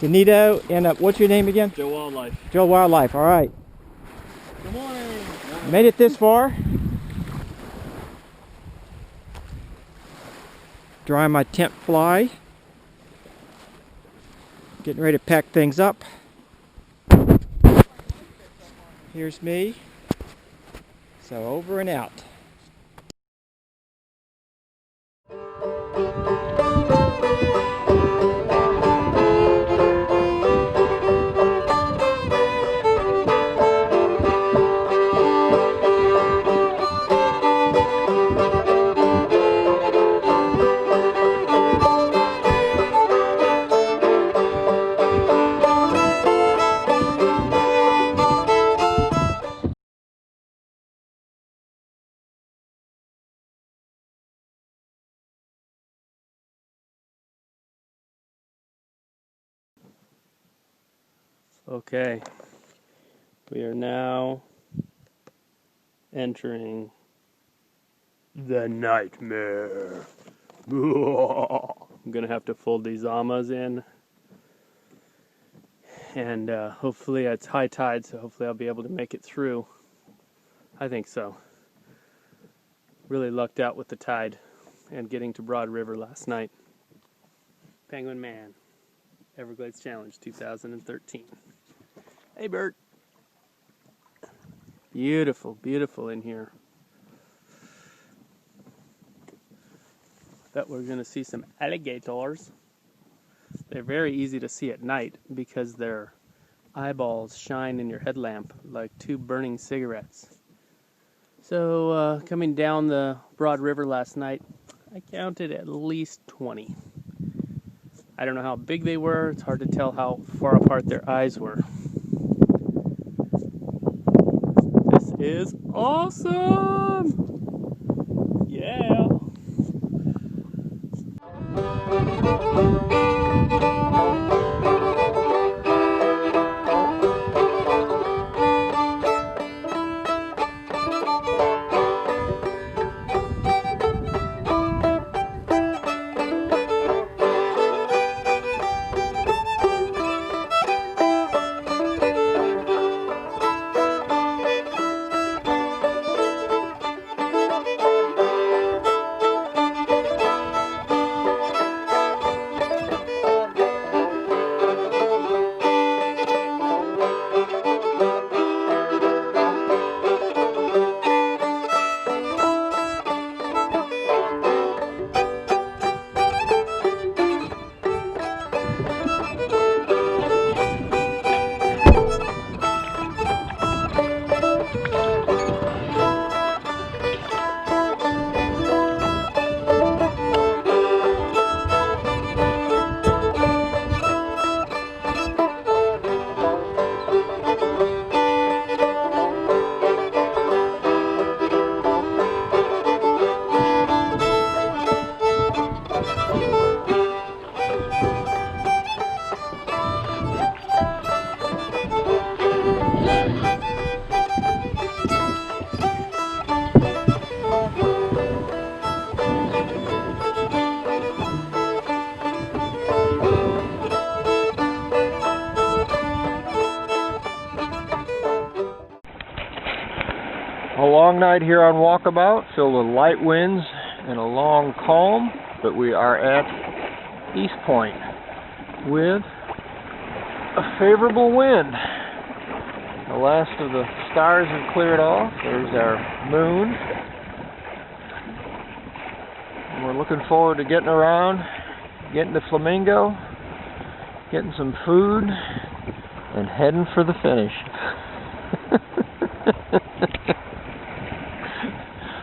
Danito and what's your name again? Joe Wildlife. Joe Wildlife, all right. Good morning. Made it this far. Drying my tent fly. Getting ready to pack things up. Here's me. So over and out. Okay, we are now entering the nightmare. I'm gonna have to fold these amas in, and hopefully it's high tide, so hopefully I'll be able to make it through. I think so. Really lucked out with the tide and getting to Broad River last night. Penguin Man, Everglades Challenge 2013. Hey, Bert. Beautiful, beautiful in here. Bet we're going to see some alligators. They're very easy to see at night because their eyeballs shine in your headlamp like two burning cigarettes. So, coming down the Broad River last night, I counted at least 20. I don't know how big they were. It's hard to tell how far apart their eyes were. Is awesome! Yeah! A long night here on Walkabout, filled with light winds and a long calm, but we are at East Point with a favorable wind. The last of the stars have cleared off. There's our moon. And we're looking forward to getting around, getting to Flamingo, getting some food, and heading for the finish.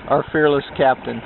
Our fearless captain.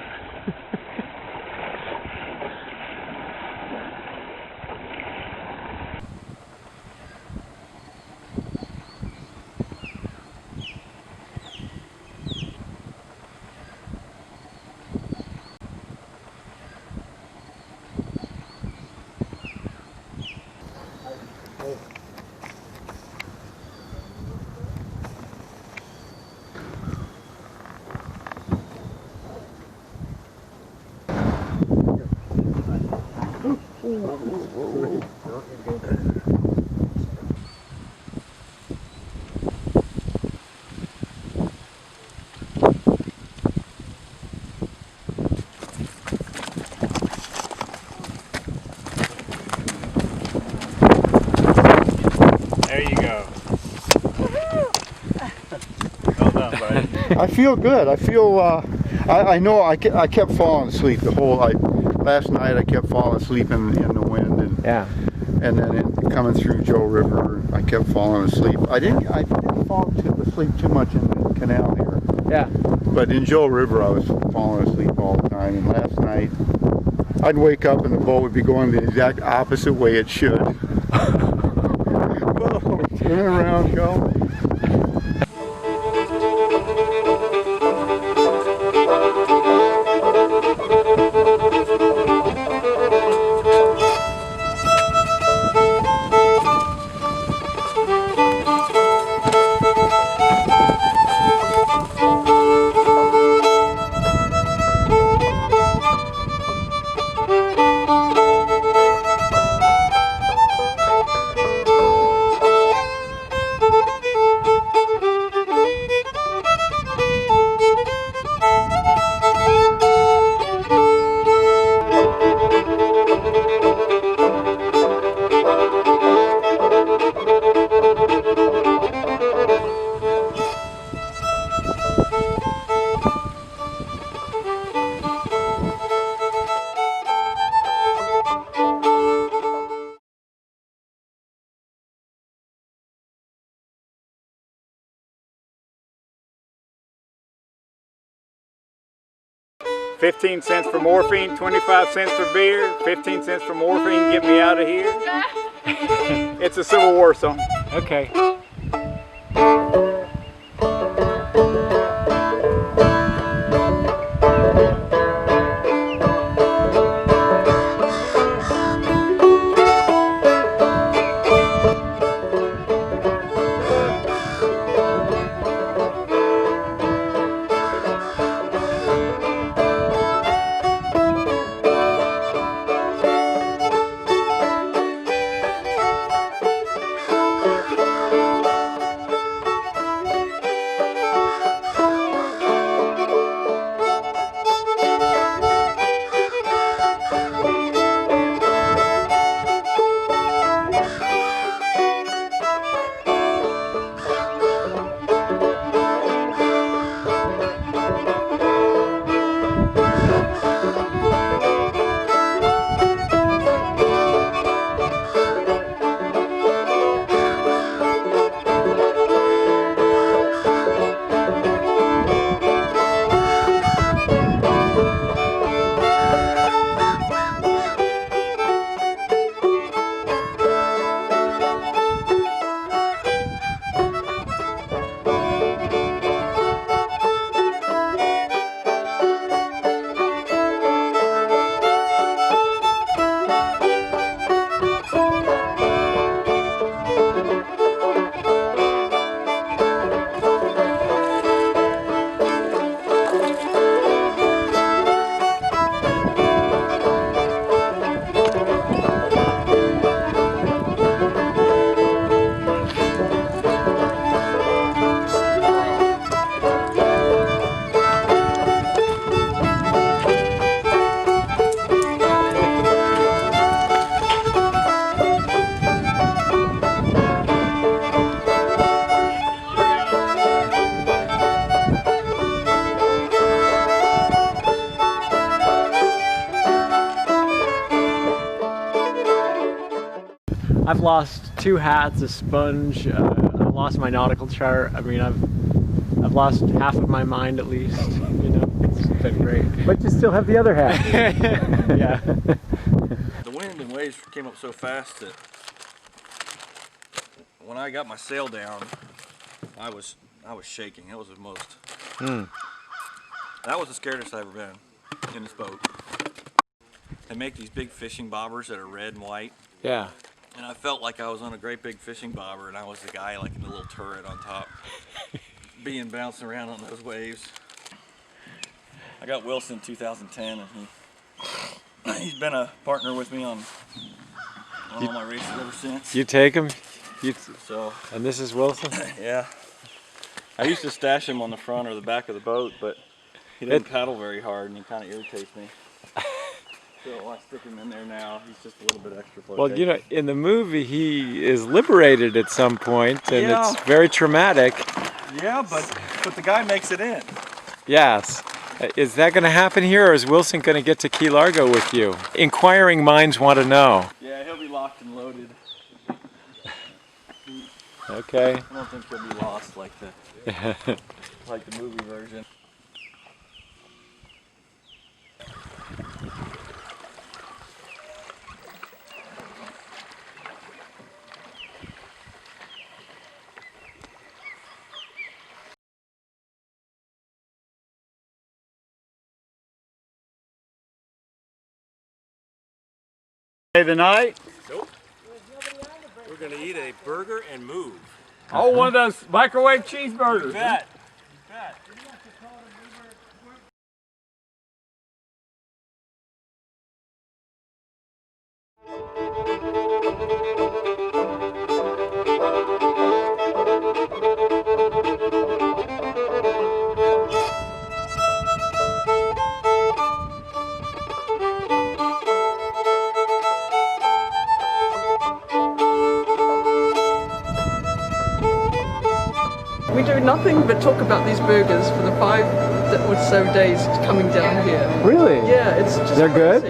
There you go. Well done, buddy. I feel good. I feel, I know I kept falling asleep the whole, last night I kept falling asleep in the wind, and and then coming through Joe River, I kept falling asleep. I didn't fall asleep too much in the canal here. Yeah. But in Joe River I was falling asleep all the time, and last night I'd wake up and the boat would be going the exact opposite way it should. Whoa, turn around, go. 15 cents for morphine, 25 cents for beer, 15 cents for morphine, get me out of here. It's a Civil War song. Okay. I've lost 2 hats, a sponge, I lost my nautical chart. I mean, I've lost half of my mind at least, you know, it's been great. But you still have the other half. Yeah. The wind and waves came up so fast that when I got my sail down, I was shaking. That was the most. That was the scariest I've ever been in this boat. They make these big fishing bobbers that are red and white. Yeah. And I felt like I was on a great big fishing bobber, and I was the guy like in the little turret on top, being bouncing around on those waves. I got Wilson in 2010, and He's been a partner with me on all my races ever since. You take him? So. And this is Wilson? Yeah. I used to stash him on the front or the back of the boat, but he doesn't paddle very hard and he kind of irritates me. So I stick him in there now. He's just a little bit extra flotation. Well, you know, in the movie he is liberated at some point, and it's very traumatic. Yeah, but the guy makes it in. Yes. Is that going to happen here, or is Wilson going to get to Key Largo with you? Inquiring minds want to know. Yeah, he'll be locked and loaded. Okay. I don't think he'll be lost like the movie version. The night? Nope. We're going to eat a burger and move. Oh, one of those microwave cheeseburgers. You bet. We do nothing but talk about these burgers for the 5 or so days coming down here. Really? Yeah, it's just They're good?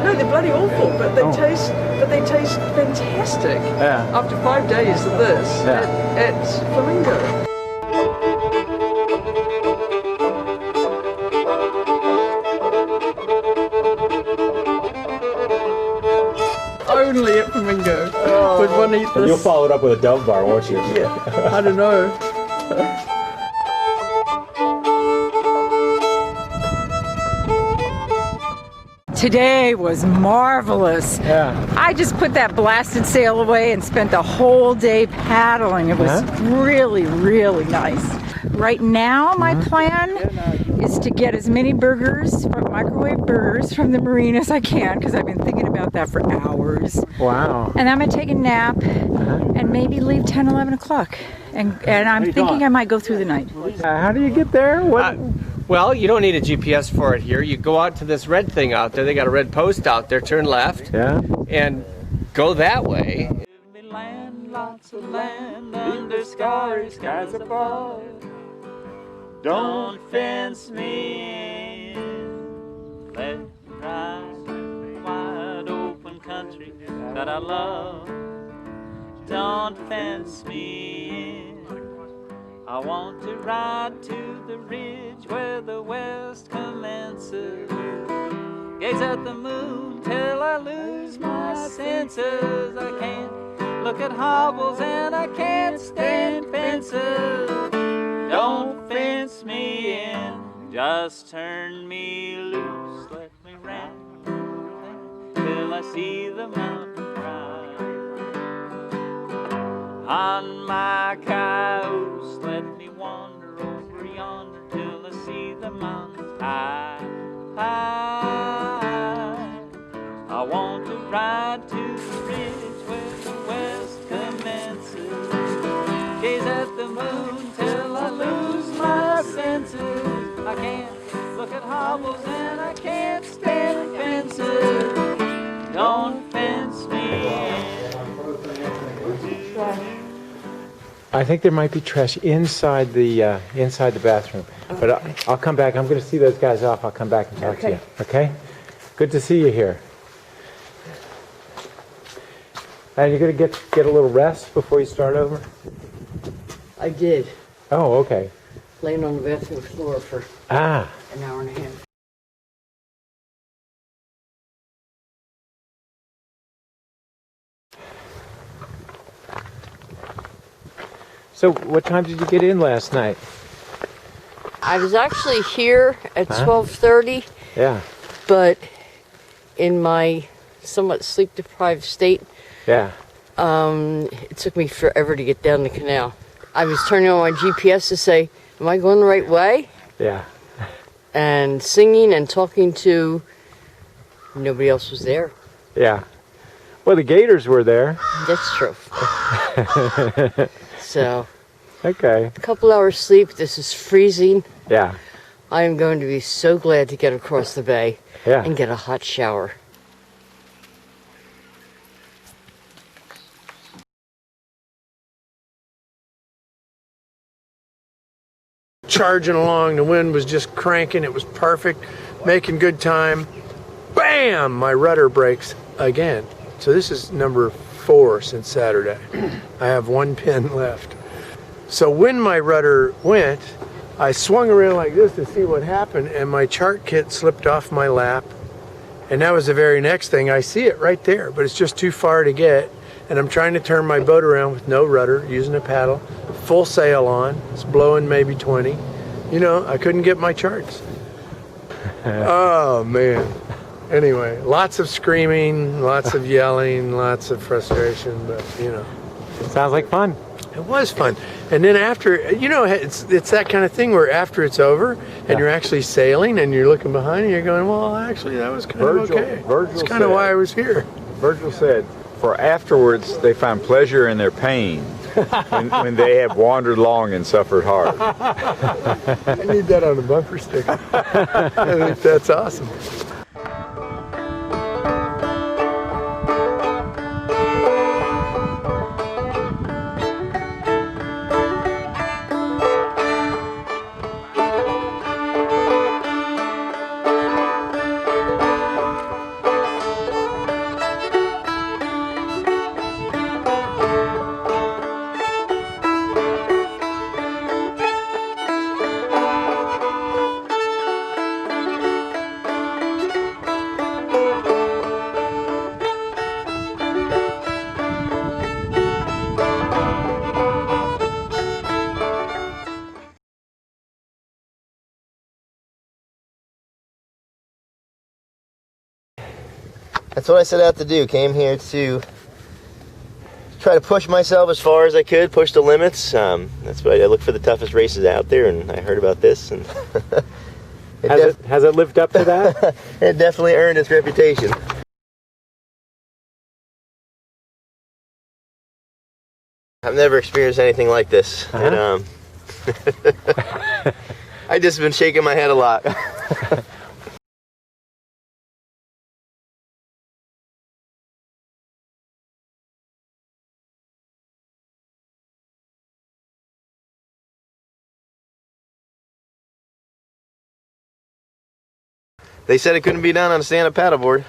No, they're bloody awful, but they taste fantastic. Yeah. After 5 days of this at Flamingo. Only at Flamingo would one eat this. And you'll follow it up with a Dove bar, won't you? Yeah, I don't know. Today was marvelous. Yeah. I just put that blasted sail away and spent the whole day paddling. It was really, really nice. Right now, my plan is to get as many burgers, microwave burgers from the marina as I can, because I've been thinking about that for hours. Wow. And I'm going to take a nap and maybe leave 10, 11 o'clock. And I'm thinking I might go through the night. How do you get there? Well, you don't need a GPS for it here. You go out to this red thing out there. They got a red post out there. Turn left. Yeah. And go that way. Lots of land under starry skies above. Don't fence me in. Let me ride the wide open country that I love. Don't fence me in. I want to ride to the ridge where the west commences. Gaze at the moon till I lose my senses. I can't look at hobbles and I can't stand fences. Don't fence me in, just turn me loose. Let me ramble till I see the mountain rise. On my cayuse, let me wander over yonder till I see the mountains high, high. I want to ride to the ridge where the west commences. Gaze at the moon till I lose my senses. I can't look at hobbles and I can't stand fences. Don't fence me in. I think there might be trash inside the bathroom, but I'll come back. I'm going to see those guys off. I'll come back and talk to you. Okay? Good to see you here. And you're going to get a little rest before you start over? I did. Oh, okay. Laying on the bathroom floor for an hour and a half. So, what time did you get in last night? I was actually here at 12:30. Yeah. But in my somewhat sleep-deprived state, yeah, it took me forever to get down the canal. I was turning on my GPS to say, am I going the right way? Yeah. And singing and talking to Nobody else was there. Yeah. Well, the gators were there. That's true. So, okay. A couple hours sleep. This is freezing. Yeah. I am going to be so glad to get across the bay and get a hot shower. Charging along, the wind was just cranking, it was perfect, making good time. Bam! My rudder breaks again. So this is number 4 since Saturday. I have 1 pin left. So when my rudder went, I swung around like this to see what happened, and my chart kit slipped off my lap. And that was the very next thing. I see it right there, but it's just too far to get. And I'm trying to turn my boat around with no rudder, using a paddle, full sail on. It's blowing maybe 20. You know, I couldn't get my charts. Oh, man. Anyway, lots of screaming, lots of yelling, lots of frustration, but, you know. Sounds like fun. It was fun. And then after, you know, it's that kind of thing where after it's over and you're actually sailing and you're looking behind and you're going, well, actually, that was kind of okay. That's kind of why I was here. Virgil said, for afterwards, they find pleasure in their pain when they have wandered long and suffered hard. I need that on a bumper sticker. I think that's awesome. That's what I set out to do. Came here to try to push myself as far as I could, push the limits. That's why I look for the toughest races out there, and I heard about this, and has it lived up to that? It definitely earned its reputation. I've never experienced anything like this, and I just been shaking my head a lot. They said it couldn't be done on a stand-up paddleboard.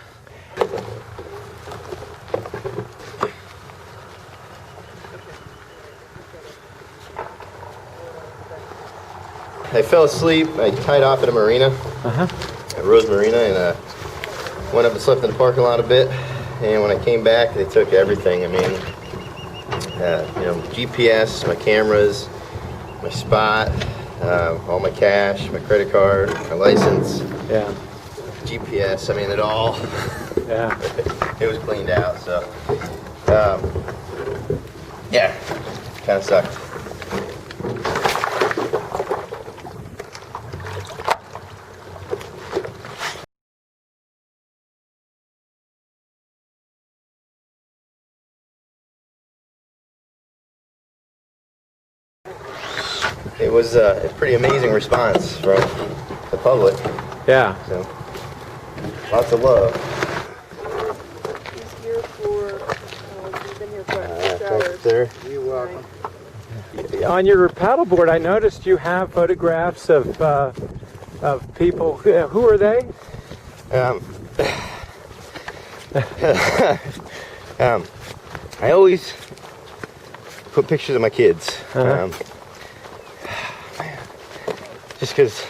I fell asleep. I tied off at a marina, at Rose Marina, and went up and slept in the parking lot a bit. And when I came back, they took everything. I mean, you know, GPS, my cameras, my spot, all my cash, my credit card, my license. Yeah. GPS, I mean, it all, it was cleaned out, so, yeah, kind of sucked. It was a pretty amazing response from the public. Yeah. So. Lots of love. He's here for, he's been here for 6 hours. Thanks, sir. You're welcome. On your paddleboard, I noticed you have photographs of people. Who are they? I always put pictures of my kids. Just because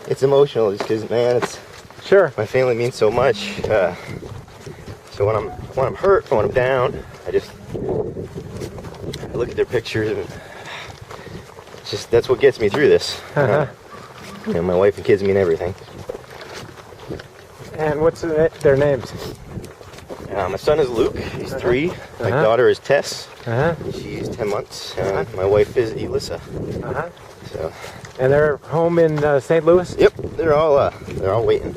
it's emotional, just because, man, it's my family means so much. So when I'm hurt or when I'm down, I look at their pictures, and it's just, that's what gets me through this. You know, my wife and kids mean everything. And what's their names? My son is Luke, he's 3. My daughter is Tess, she's 10 months, and my wife is Elissa. So, And they're home in St. Louis? Yep, they're all waiting.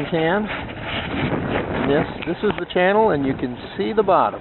Can. This is the channel, and you can see the bottom.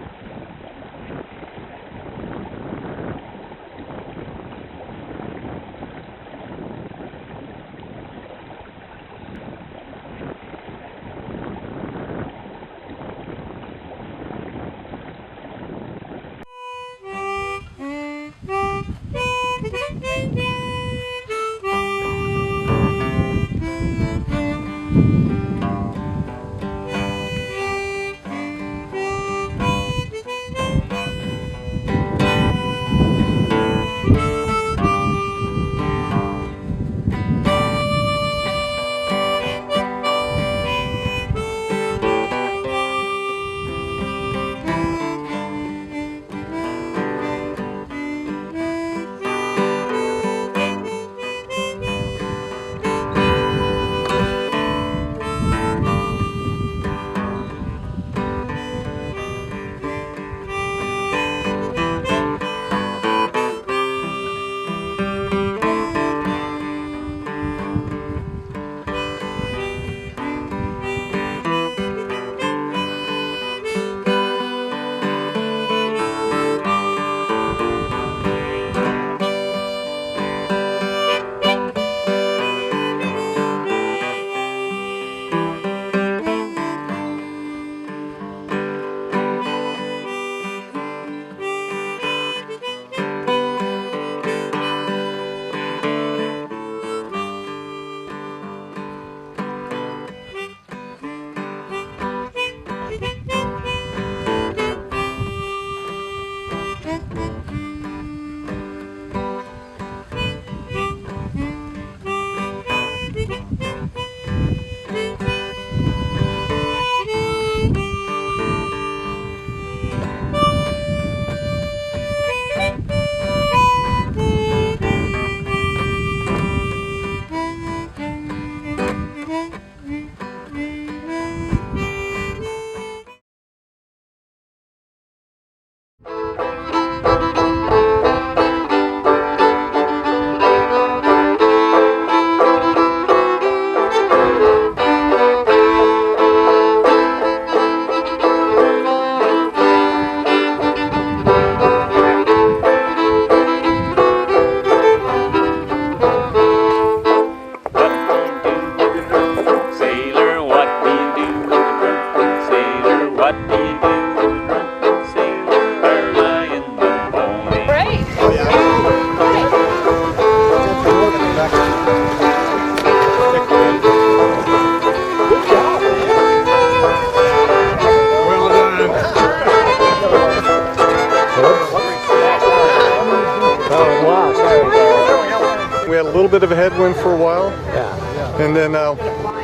little bit of a headwind for a while. Yeah. And then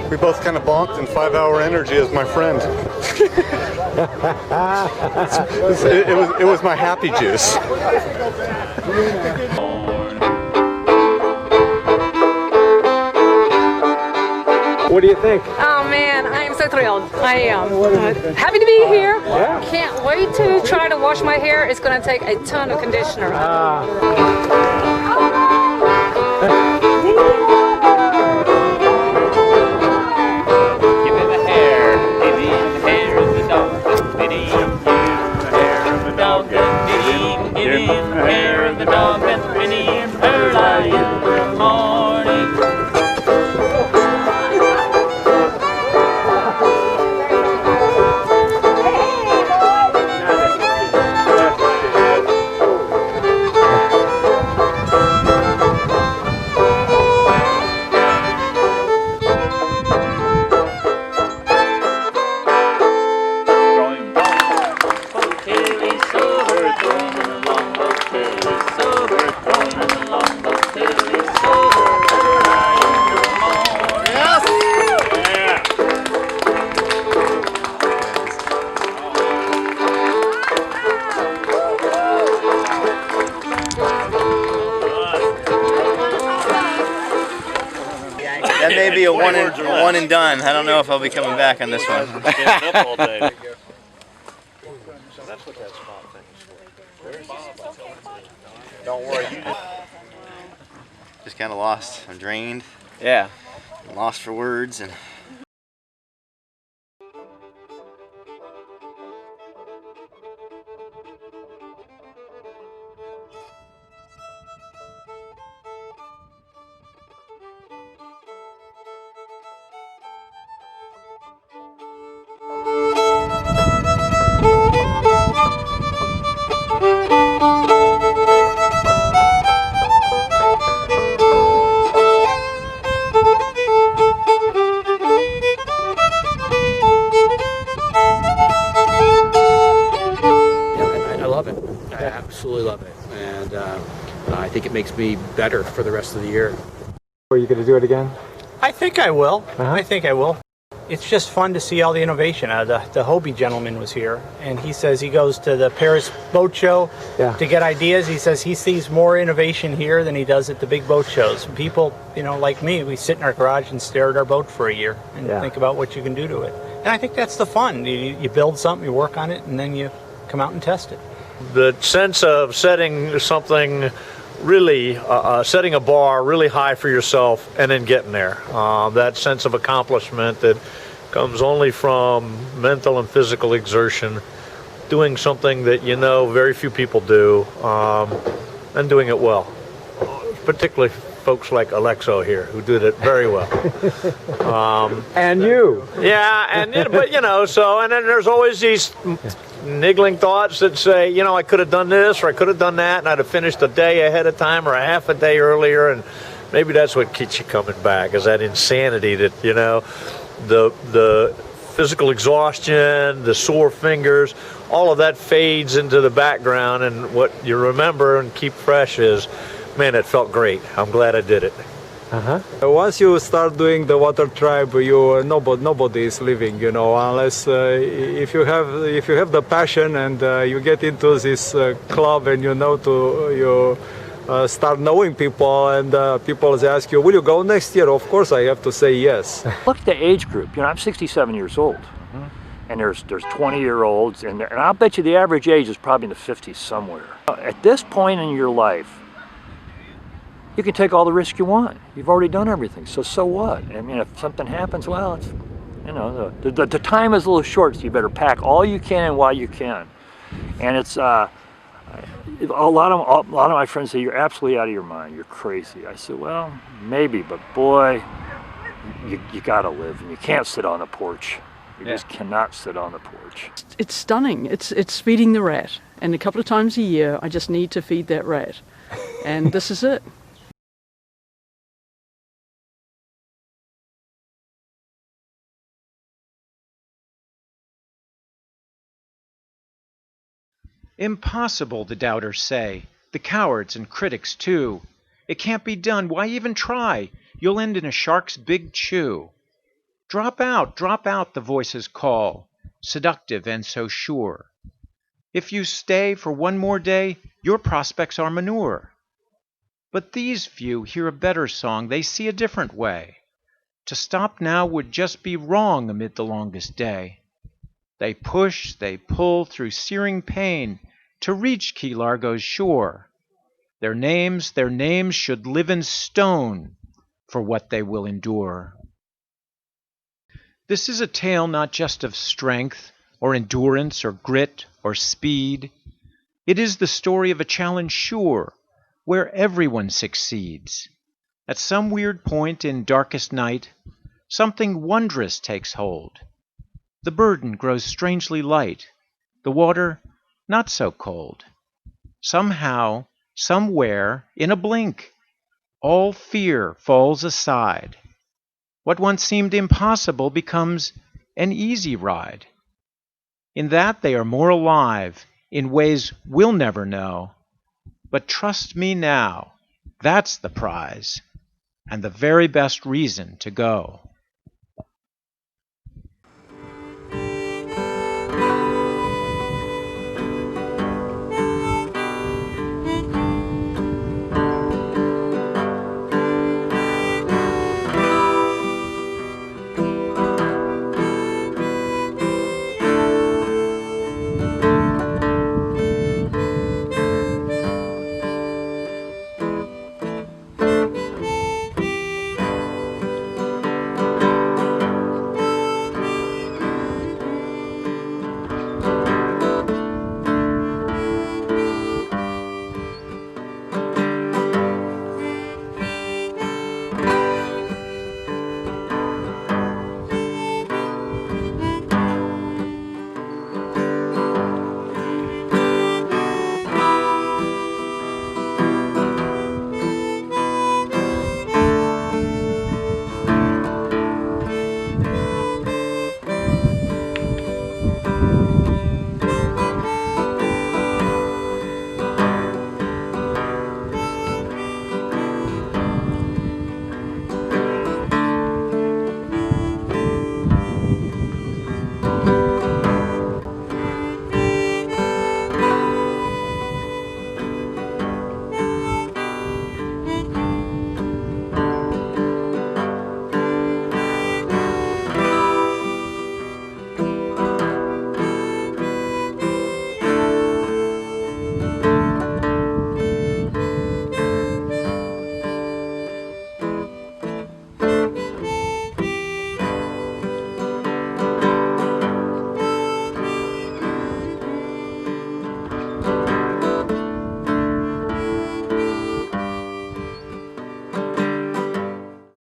we both kind of bonked in 5-hour energy as my friend. it was my happy juice. What do you think? Oh man, I am so thrilled. I am happy to be here. Yeah. Can't wait to try to wash my hair. It's going to take a ton of conditioner. That may be a one and done. I don't know if I'll be coming back on this one. So that's what that spot thing is for. Don't worry. Just kind of lost. I'm drained. Yeah. I'm lost for words and. Absolutely love it, and I think it makes me better for the rest of the year. Are you going to do it again? I think I will. I think I will. It's just fun to see all the innovation. The Hobie gentleman was here, and he says he goes to the Paris Boat Show to get ideas. He says he sees more innovation here than he does at the big boat shows. People, like me, we sit in our garage and stare at our boat for a year and think about what you can do to it. And I think that's the fun. You build something, you work on it, and then you come out and test it. The sense of setting something really, setting a bar really high for yourself and then getting there. That sense of accomplishment that comes only from mental and physical exertion, doing something that very few people do, and doing it well. Particularly folks like Alexo here, who did it very well. And you. Yeah, but so, and then there's always these niggling thoughts that say, I could have done this or I could have done that, and I'd have finished a day ahead of time or a half a day earlier, and maybe that's what keeps you coming back, is that insanity that, the physical exhaustion, the sore fingers, all of that fades into the background, and what you remember and keep fresh is, man, it felt great. I'm glad I did it. Once you start doing the water tribe, nobody is living, unless if you have the passion and you get into this club and you start knowing people, and people ask you, will you go next year? Of course I have to say yes. Look at the age group. I'm 67 years old, and there's 20-year-olds in there, and I'll bet you the average age is probably in the 50s somewhere. At this point in your life, you can take all the risk you want. You've already done everything, so what? I mean, if something happens, well, it's, the time is a little short, so you better pack all you can and while you can. And it's a lot of my friends say, you're absolutely out of your mind, you're crazy. I said, well, maybe, but boy, you gotta live, and you can't sit on the porch. You just cannot sit on the porch. It's stunning. It's feeding the rat, and a couple of times a year, I just need to feed that rat, and this is it. Impossible, the doubters say, the cowards and critics too. It can't be done. Why even try? You'll end in a shark's big chew. Drop out, the voices call, seductive and so sure. If you stay for one more day, your prospects are manure. But these few hear a better song. They see a different way. To stop now would just be wrong amid the longest day. They push, they pull through searing pain to reach Key Largo's shore. Their names should live in stone for what they will endure. This is a tale not just of strength or endurance or grit or speed. It is the story of a challenge sure, where everyone succeeds. At some weird point in darkest night, something wondrous takes hold. The burden grows strangely light, the water not so cold. Somehow, somewhere, in a blink, all fear falls aside. What once seemed impossible becomes an easy ride. In that they are more alive, in ways we'll never know. But trust me now, that's the prize, and the very best reason to go.